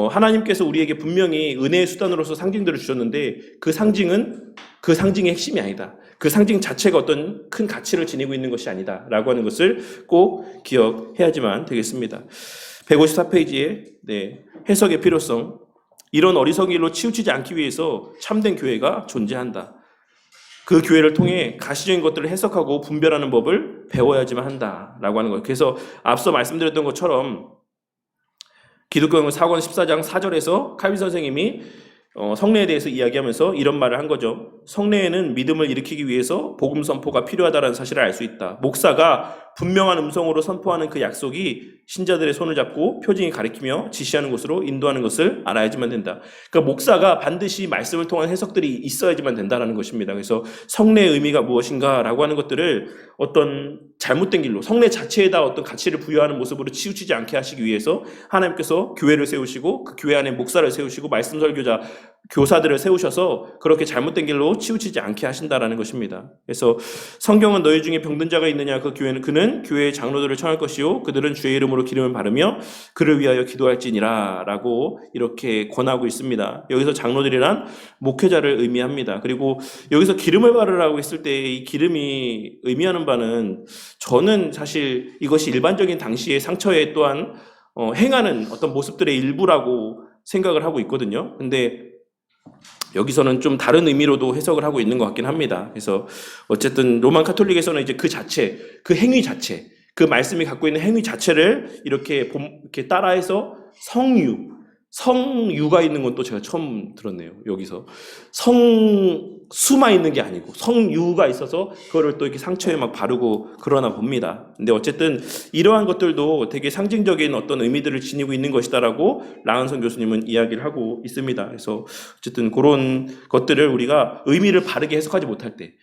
하나님께서 우리에게 분명히 은혜의 수단으로서 상징들을 주셨는데 그 상징의 핵심이 아니다. 그 상징 자체가 어떤 큰 가치를 지니고 있는 것이 아니다라고 하는 것을 꼭 기억해야지만 되겠습니다. 154페이지에 해석의 필요성. 이런 어리석은 일로 치우치지 않기 위해서 참된 교회가 존재한다. 그 교회를 통해 가시적인 것들을 해석하고 분별하는 법을 배워야지만 한다라고 하는 거예요. 그래서 앞서 말씀드렸던 것처럼 기독교의 사권 14장 4절에서 칼빈 선생님이 성례에 대해서 이야기하면서 이런 말을 한 거죠. 성례에는 믿음을 일으키기 위해서 복음 선포가 필요하다는 사실을 알 수 있다. 목사가 분명한 음성으로 선포하는 그 약속이 신자들의 손을 잡고 표징이 가리키며 지시하는 곳으로 인도하는 것을 알아야지만 된다. 그러니까 목사가 반드시 말씀을 통한 해석들이 있어야지만 된다는 것입니다. 그래서 성례의 의미가 무엇인가라고 하는 것들을 어떤 잘못된 길로 성례 자체에다 어떤 가치를 부여하는 모습으로 치우치지 않게 하시기 위해서 하나님께서 교회를 세우시고 그 교회 안에 목사를 세우시고 말씀 설교자 교사들을 세우셔서 그렇게 잘못된 길로 치우치지 않게 하신다라는 것입니다. 그래서 성경은 너희 중에 병든 자가 있느냐 그 교회는 그는 교회의 장로들을 청할 것이요 그들은 주의 이름으로 기름을 바르며 그를 위하여 기도할지니라 라고 이렇게 권하고 있습니다. 여기서 장로들이란 목회자를 의미합니다. 그리고 여기서 기름을 바르라고 했을 때 이 기름이 의미하는 바는 저는 사실 이것이 일반적인 당시의 상처에 또한 행하는 어떤 모습들의 일부라고 생각을 하고 있거든요. 근데 여기서는 좀 다른 의미로도 해석을 하고 있는 것 같긴 합니다. 그래서 어쨌든 로만 카톨릭에서는 이제 그 자체, 그 행위 자체, 그 말씀이 갖고 있는 행위 자체를 이렇게 따라해서 성유가 있는 건 또 제가 처음 들었네요. 여기서 성수만 있는 게 아니고 성유가 있어서 그거를 또 이렇게 상처에 막 바르고 그러나 봅니다. 근데 어쨌든 이러한 것들도 되게 상징적인 어떤 의미들을 지니고 있는 것이다라고 랑은선 교수님은 이야기를 하고 있습니다. 그래서 어쨌든 그런 것들을 우리가 의미를 바르게 해석하지 못할 때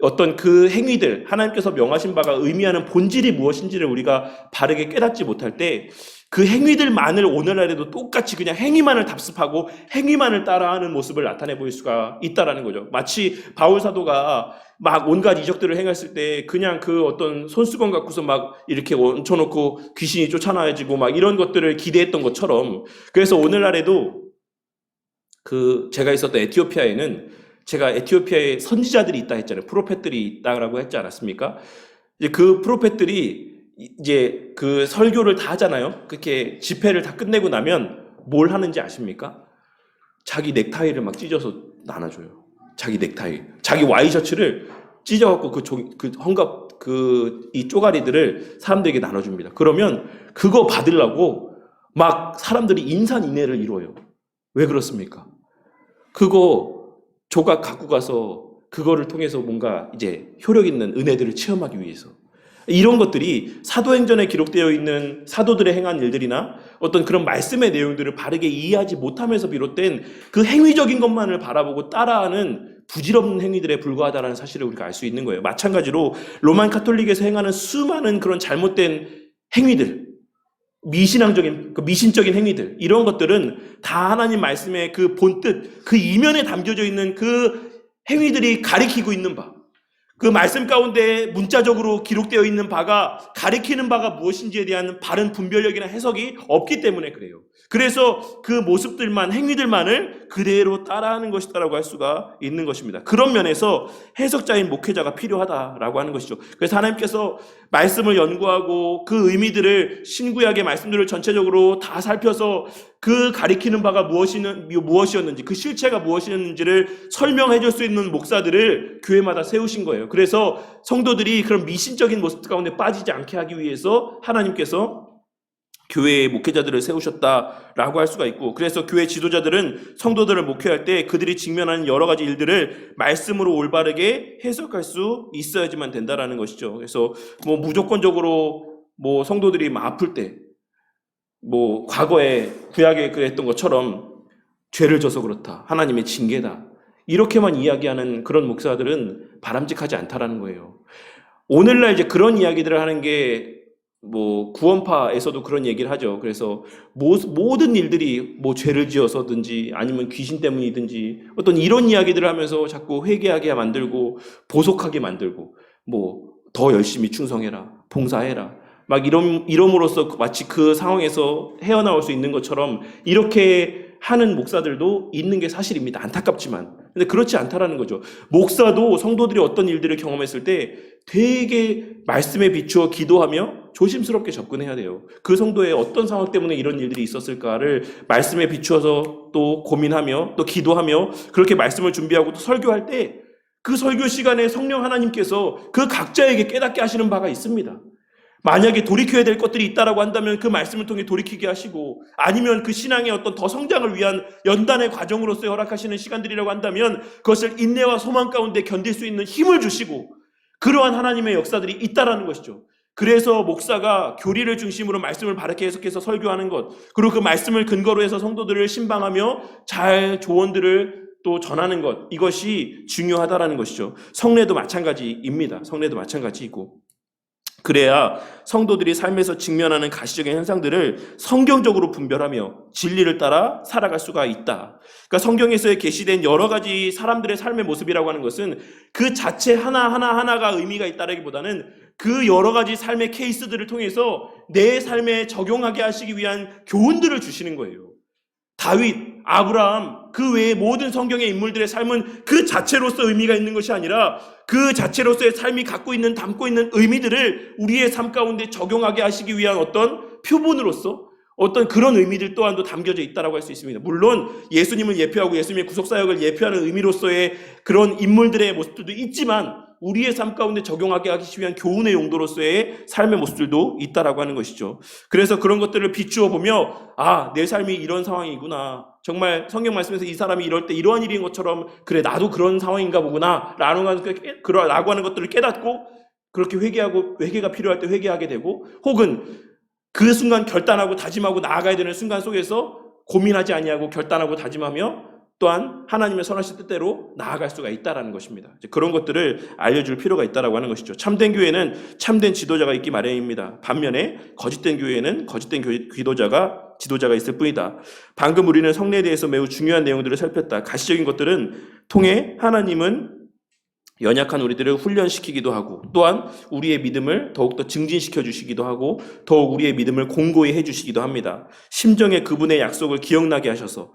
어떤 그 행위들, 하나님께서 명하신 바가 의미하는 본질이 무엇인지를 우리가 바르게 깨닫지 못할 때 그 행위들만을 오늘날에도 똑같이 그냥 행위만을 답습하고 행위만을 따라하는 모습을 나타내 보일 수가 있다라는 거죠. 마치 바울 사도가 막 온갖 이적들을 행했을 때 그냥 그 어떤 손수건 갖고서 막 이렇게 얹혀놓고 귀신이 쫓아나야지고 막 이런 것들을 기대했던 것처럼 그래서 오늘날에도 제가 있었던 에티오피아에는 제가 에티오피아에 선지자들이 있다 했잖아요. 프로펫들이 있다라고 했지 않았습니까? 이제 그 프로펫들이 이제 그 설교를 다 하잖아요. 그렇게 집회를 다 끝내고 나면 뭘 하는지 아십니까? 자기 넥타이를 막 찢어서 나눠줘요. 자기 넥타이, 자기 와이셔츠를 찢어갖고 이 쪼가리들을 사람들에게 나눠줍니다. 그러면 그거 받으려고 막 사람들이 인산인해를 이뤄요. 왜 그렇습니까? 그거 조각 갖고 가서 그거를 통해서 뭔가 이제 효력 있는 은혜들을 체험하기 위해서. 이런 것들이 사도행전에 기록되어 있는 사도들의 행한 일들이나 어떤 그런 말씀의 내용들을 바르게 이해하지 못하면서 비롯된 그 행위적인 것만을 바라보고 따라하는 부질없는 행위들에 불과하다는 사실을 우리가 알 수 있는 거예요. 마찬가지로 로만 카톨릭에서 행하는 수많은 그런 잘못된 행위들, 미신적인 행위들, 이런 것들은 다 하나님 말씀의 그 본뜻, 그 이면에 담겨져 있는 그 행위들이 가리키고 있는 바, 그 말씀 가운데 문자적으로 기록되어 있는 바가 가리키는 바가 무엇인지에 대한 바른 분별력이나 해석이 없기 때문에 그래요. 그래서 그 모습들만, 행위들만을 그대로 따라하는 것이다라고 할 수가 있는 것입니다. 그런 면에서 해석자인 목회자가 필요하다라고 하는 것이죠. 그래서 하나님께서 말씀을 연구하고 그 의미들을 신구약의 말씀들을 전체적으로 다 살펴서 그 가리키는 바가 무엇이었는지, 그 실체가 무엇이었는지를 설명해 줄 수 있는 목사들을 교회마다 세우신 거예요. 그래서 성도들이 그런 미신적인 모습 가운데 빠지지 않게 하기 위해서 하나님께서 교회의 목회자들을 세우셨다라고 할 수가 있고, 그래서 교회 지도자들은 성도들을 목회할 때 그들이 직면하는 여러 가지 일들을 말씀으로 올바르게 해석할 수 있어야지만 된다라는 것이죠. 그래서 무조건적으로 성도들이 아플 때 과거에 구약에 그랬던 것처럼 죄를 져서 그렇다, 하나님의 징계다, 이렇게만 이야기하는 그런 목사들은 바람직하지 않다라는 거예요. 오늘날 이제 그런 이야기들을 하는 게 구원파에서도 그런 얘기를 하죠. 그래서 모든 일들이 죄를 지어서든지 아니면 귀신 때문이든지 어떤 이런 이야기들을 하면서 자꾸 회개하게 만들고 보속하게 만들고 더 열심히 충성해라, 봉사해라, 막 이럼으로써 마치 그 상황에서 헤어나올 수 있는 것처럼 이렇게 하는 목사들도 있는 게 사실입니다. 안타깝지만. 근데 그렇지 않다라는 거죠. 목사도 성도들이 어떤 일들을 경험했을 때 되게 말씀에 비추어 기도하며 조심스럽게 접근해야 돼요. 그 성도의 어떤 상황 때문에 이런 일들이 있었을까를 말씀에 비추어서 또 고민하며 또 기도하며 그렇게 말씀을 준비하고 또 설교할 때 그 설교 시간에 성령 하나님께서 그 각자에게 깨닫게 하시는 바가 있습니다. 만약에 돌이켜야 될 것들이 있다라고 한다면 그 말씀을 통해 돌이키게 하시고, 아니면 그 신앙의 어떤 더 성장을 위한 연단의 과정으로서 허락하시는 시간들이라고 한다면 그것을 인내와 소망 가운데 견딜 수 있는 힘을 주시고, 그러한 하나님의 역사들이 있다라는 것이죠. 그래서 목사가 교리를 중심으로 말씀을 바르게 해석해서 설교하는 것, 그리고 그 말씀을 근거로 해서 성도들을 신방하며 잘 조언들을 또 전하는 것, 이것이 중요하다라는 것이죠. 성례도 마찬가지입니다. 성례도 마찬가지이고, 그래야 성도들이 삶에서 직면하는 가시적인 현상들을 성경적으로 분별하며 진리를 따라 살아갈 수가 있다. 그러니까 성경에서 계시된 여러 가지 사람들의 삶의 모습이라고 하는 것은 그 자체 하나하나가 의미가 있다라기보다는 그 여러 가지 삶의 케이스들을 통해서 내 삶에 적용하게 하시기 위한 교훈들을 주시는 거예요. 다윗, 아브라함, 그 외의 모든 성경의 인물들의 삶은 그 자체로서 의미가 있는 것이 아니라 그 자체로서의 삶이 담고 있는 의미들을 우리의 삶 가운데 적용하게 하시기 위한 어떤 표본으로서 어떤 그런 의미들 또한도 담겨져 있다고 할 수 있습니다. 물론 예수님을 예표하고 예수님의 구속사역을 예표하는 의미로서의 그런 인물들의 모습들도 있지만 우리의 삶 가운데 적용하게 하기 위한 교훈의 용도로서의 삶의 모습들도 있다라고 하는 것이죠. 그래서 그런 것들을 비추어 보며 내 삶이 이런 상황이구나. 정말 성경 말씀에서 이 사람이 이럴 때 이러한 일인 것처럼 그래 나도 그런 상황인가 보구나 라고 하는 것들을 깨닫고 그렇게 회개가 필요할 때 회개하게 되고, 혹은 그 순간 결단하고 다짐하고 나아가야 되는 순간 속에서 고민하지 아니하고 결단하고 다짐하며 또한 하나님의 선하신 뜻대로 나아갈 수가 있다라는 것입니다. 그런 것들을 알려줄 필요가 있다라고 하는 것이죠. 참된 교회는 참된 지도자가 있기 마련입니다. 반면에 거짓된 교회는 거짓된 지도자가 있을 뿐이다. 방금 우리는 성례에 대해서 매우 중요한 내용들을 살폈다. 가시적인 것들은 통해 하나님은 연약한 우리들을 훈련시키기도 하고, 또한 우리의 믿음을 더욱더 증진시켜 주시기도 하고, 더욱 우리의 믿음을 공고히 해주시기도 합니다. 심정에 그분의 약속을 기억나게 하셔서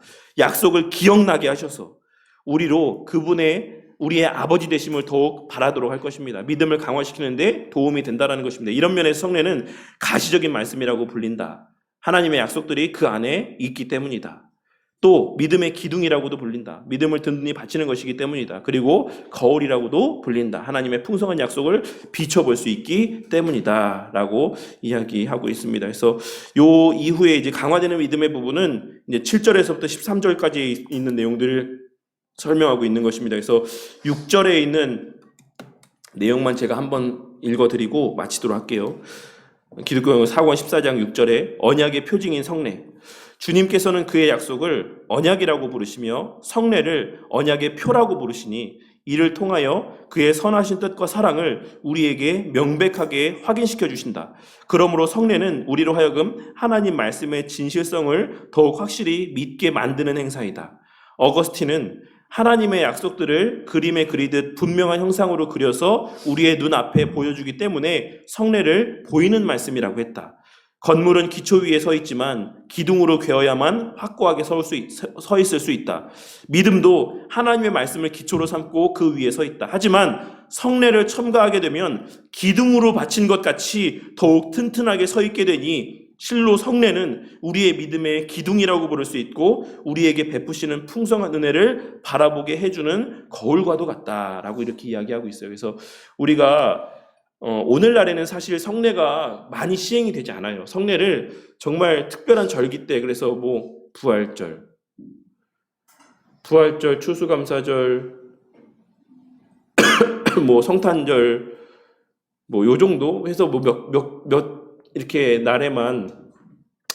우리의 아버지 되심을 더욱 바라도록 할 것입니다. 믿음을 강화시키는데 도움이 된다는 것입니다. 이런 면에서 성례는 가시적인 말씀이라고 불린다. 하나님의 약속들이 그 안에 있기 때문이다. 또 믿음의 기둥이라고도 불린다. 믿음을 든든히 바치는 것이기 때문이다. 그리고 거울이라고도 불린다. 하나님의 풍성한 약속을 비춰볼 수 있기 때문이다 라고 이야기하고 있습니다. 그래서 요 이후에 이제 강화되는 믿음의 부분은 이제 7절에서부터 13절까지 있는 내용들을 설명하고 있는 것입니다. 그래서 6절에 있는 내용만 제가 한번 읽어드리고 마치도록 할게요. 기독교 사권 14장 6절에 언약의 표징인 성례, 주님께서는 그의 약속을 언약이라고 부르시며 성례를 언약의 표라고 부르시니 이를 통하여 그의 선하신 뜻과 사랑을 우리에게 명백하게 확인시켜 주신다. 그러므로 성례는 우리로 하여금 하나님 말씀의 진실성을 더욱 확실히 믿게 만드는 행사이다. 어거스틴은 하나님의 약속들을 그림에 그리듯 분명한 형상으로 그려서 우리의 눈앞에 보여주기 때문에 성례를 보이는 말씀이라고 했다. 건물은 기초 위에 서 있지만 기둥으로 괴어야만 확고하게 서 있을 수 있다. 믿음도 하나님의 말씀을 기초로 삼고 그 위에 서 있다. 하지만 성례를 첨가하게 되면 기둥으로 받친 것 같이 더욱 튼튼하게 서 있게 되니 실로 성례는 우리의 믿음의 기둥이라고 부를 수 있고 우리에게 베푸시는 풍성한 은혜를 바라보게 해주는 거울과도 같다라고 이렇게 이야기하고 있어요. 그래서 우리가 오늘날에는 사실 성례가 많이 시행이 되지 않아요. 성례를 정말 특별한 절기 때, 그래서 뭐 부활절, 추수감사절, 뭐 성탄절, 뭐 요 정도 해서 뭐 몇 이렇게 날에만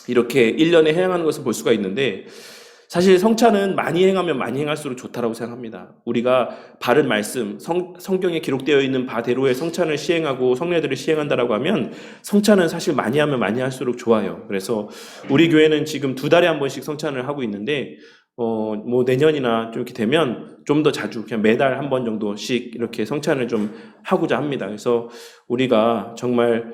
이렇게 1년에 행하는 것을 볼 수가 있는데, 사실 성찬은 많이 행하면 많이 행할수록 좋다라고 생각합니다. 우리가 바른 말씀, 성경에 기록되어 있는 바대로의 성찬을 시행하고 성례들을 시행한다라고 하면 성찬은 사실 많이 하면 많이 할수록 좋아요. 그래서 우리 교회는 지금 2달에 한 번씩 성찬을 하고 있는데 뭐 내년이나 좀 이렇게 되면 좀 더 자주 그냥 매달 한 번 정도씩 이렇게 성찬을 좀 하고자 합니다. 그래서 우리가 정말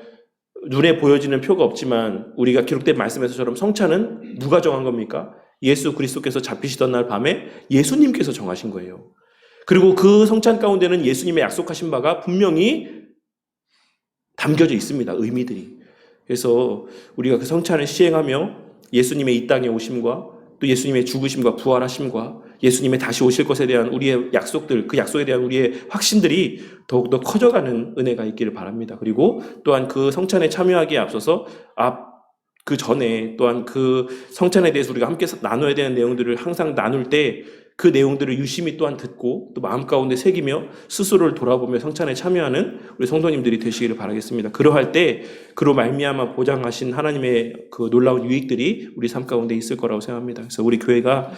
눈에 보여지는 표가 없지만 우리가 기록된 말씀에서처럼 성찬은 누가 정한 겁니까? 예수 그리스도께서 잡히시던 날 밤에 예수님께서 정하신 거예요. 그리고 그 성찬 가운데는 예수님의 약속하신 바가 분명히 담겨져 있습니다. 의미들이. 그래서 우리가 그 성찬을 시행하며 예수님의 이 땅에 오심과 또 예수님의 죽으심과 부활하심과 예수님의 다시 오실 것에 대한 우리의 약속들, 그 약속에 대한 우리의 확신들이 더욱더 커져가는 은혜가 있기를 바랍니다. 그리고 또한 그 성찬에 참여하기에 앞서서 그 전에 또한 그 성찬에 대해서 우리가 함께 나눠야 되는 내용들을 항상 나눌 때 그 내용들을 유심히 또한 듣고 또 마음 가운데 새기며 스스로를 돌아보며 성찬에 참여하는 우리 성도님들이 되시기를 바라겠습니다. 그러할 때 그로 말미암아 보장하신 하나님의 그 놀라운 유익들이 우리 삶 가운데 있을 거라고 생각합니다. 그래서 우리 교회가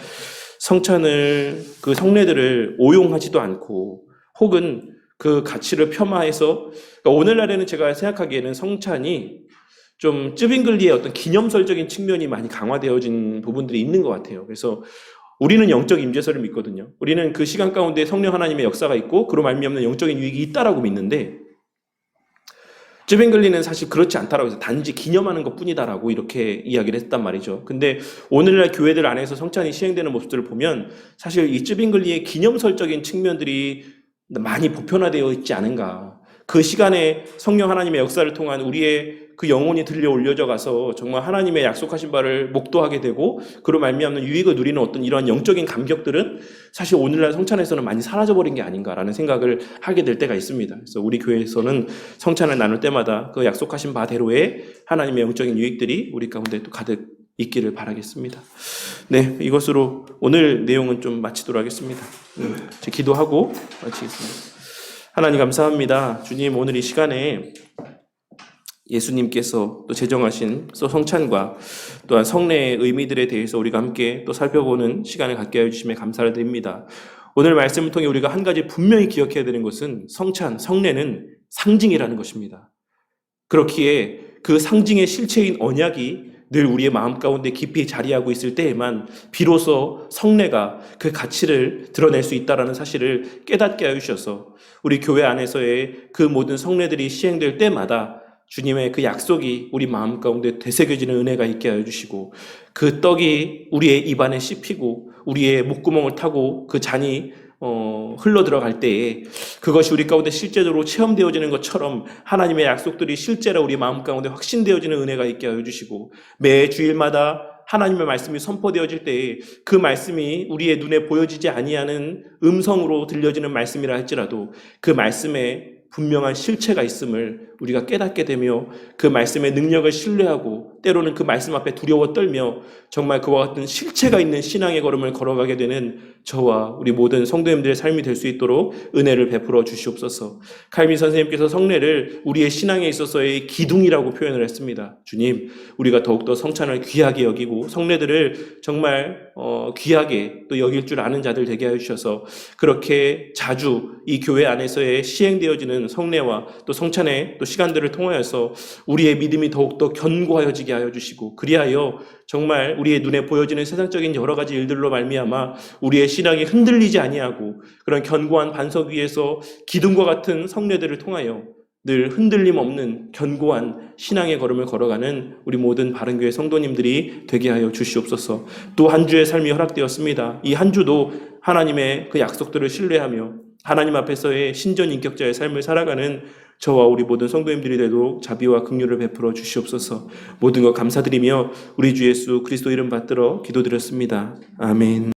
성찬을 그 성례들을 오용하지도 않고 혹은 그 가치를 폄하해서 그러니까 오늘날에는 제가 생각하기에는 성찬이 좀 쯔빙글리의 어떤 기념설적인 측면이 많이 강화되어진 부분들이 있는 것 같아요. 그래서 우리는 영적 임재설을 믿거든요. 우리는 그 시간 가운데 성령 하나님의 역사가 있고 그로 말미암는 영적인 유익이 있다라고 믿는데 쯔빙글리는 사실 그렇지 않다라고 해서 단지 기념하는 것뿐이다라고 이렇게 이야기를 했단 말이죠. 근데 오늘날 교회들 안에서 성찬이 시행되는 모습들을 보면 사실 이 쯔빙글리의 기념설적인 측면들이 많이 보편화되어 있지 않은가. 그 시간에 성령 하나님의 역사를 통한 우리의 그 영혼이 들려 올려져 가서 정말 하나님의 약속하신 바를 목도하게 되고 그로 말미암는 유익을 누리는 어떤 이러한 영적인 감격들은 사실 오늘날 성찬에서는 많이 사라져버린 게 아닌가라는 생각을 하게 될 때가 있습니다. 그래서 우리 교회에서는 성찬을 나눌 때마다 그 약속하신 바대로의 하나님의 영적인 유익들이 우리 가운데 또 가득 있기를 바라겠습니다. 네, 이것으로 오늘 내용은 좀 마치도록 하겠습니다. 제 기도하고 마치겠습니다. 하나님 감사합니다. 주님 오늘 이 시간에 예수님께서 또 제정하신 성찬과 또한 성례의 의미들에 대해서 우리가 함께 또 살펴보는 시간을 갖게 하여 주심에 감사를 드립니다. 오늘 말씀을 통해 우리가 한 가지 분명히 기억해야 되는 것은 성찬, 성례는 상징이라는 것입니다. 그렇기에 그 상징의 실체인 언약이 늘 우리의 마음 가운데 깊이 자리하고 있을 때에만 비로소 성례가 그 가치를 드러낼 수 있다는 사실을 깨닫게 하여 주셔서 우리 교회 안에서의 그 모든 성례들이 시행될 때마다 주님의 그 약속이 우리 마음 가운데 되새겨지는 은혜가 있게 하여 주시고 그 떡이 우리의 입안에 씹히고 우리의 목구멍을 타고 그 잔이 흘러 들어갈 때에 그것이 우리 가운데 실제적으로 체험되어지는 것처럼 하나님의 약속들이 실제로 우리 마음 가운데 확신되어지는 은혜가 있게 하여 주시고 매 주일마다 하나님의 말씀이 선포되어질 때에 그 말씀이 우리의 눈에 보여지지 아니하는 음성으로 들려지는 말씀이라 할지라도 그 말씀에 분명한 실체가 있음을 우리가 깨닫게 되며 그 말씀의 능력을 신뢰하고 때로는 그 말씀 앞에 두려워 떨며 정말 그와 같은 실체가 있는 신앙의 걸음을 걸어가게 되는 저와 우리 모든 성도님들의 삶이 될 수 있도록 은혜를 베풀어 주시옵소서. 칼빈 선생님께서 성례를 우리의 신앙에 있어서의 기둥이라고 표현을 했습니다. 주님, 우리가 더욱더 성찬을 귀하게 여기고 성례들을 정말 귀하게 또 여길 줄 아는 자들 되게 하여 주셔서 그렇게 자주 이 교회 안에서의 시행되어지는 성례와 또 성찬의 또 시간들을 통하여서 우리의 믿음이 더욱더 견고하여지게 하여 주시고 그리하여 정말 우리의 눈에 보여지는 세상적인 여러 가지 일들로 말미암아 우리의 신앙이 흔들리지 아니하고 그런 견고한 반석 위에서 기둥과 같은 성례들을 통하여 늘 흔들림 없는 견고한 신앙의 걸음을 걸어가는 우리 모든 바른교회 성도님들이 되게 하여 주시옵소서. 또 한 주의 삶이 허락되었습니다. 이 한 주도 하나님의 그 약속들을 신뢰하며 하나님 앞에서의 신전인격자의 삶을 살아가는 저와 우리 모든 성도님들이 되도록 자비와 긍휼을 베풀어 주시옵소서. 모든 것 감사드리며 우리 주 예수 그리스도 이름 받들어 기도드렸습니다. 아멘.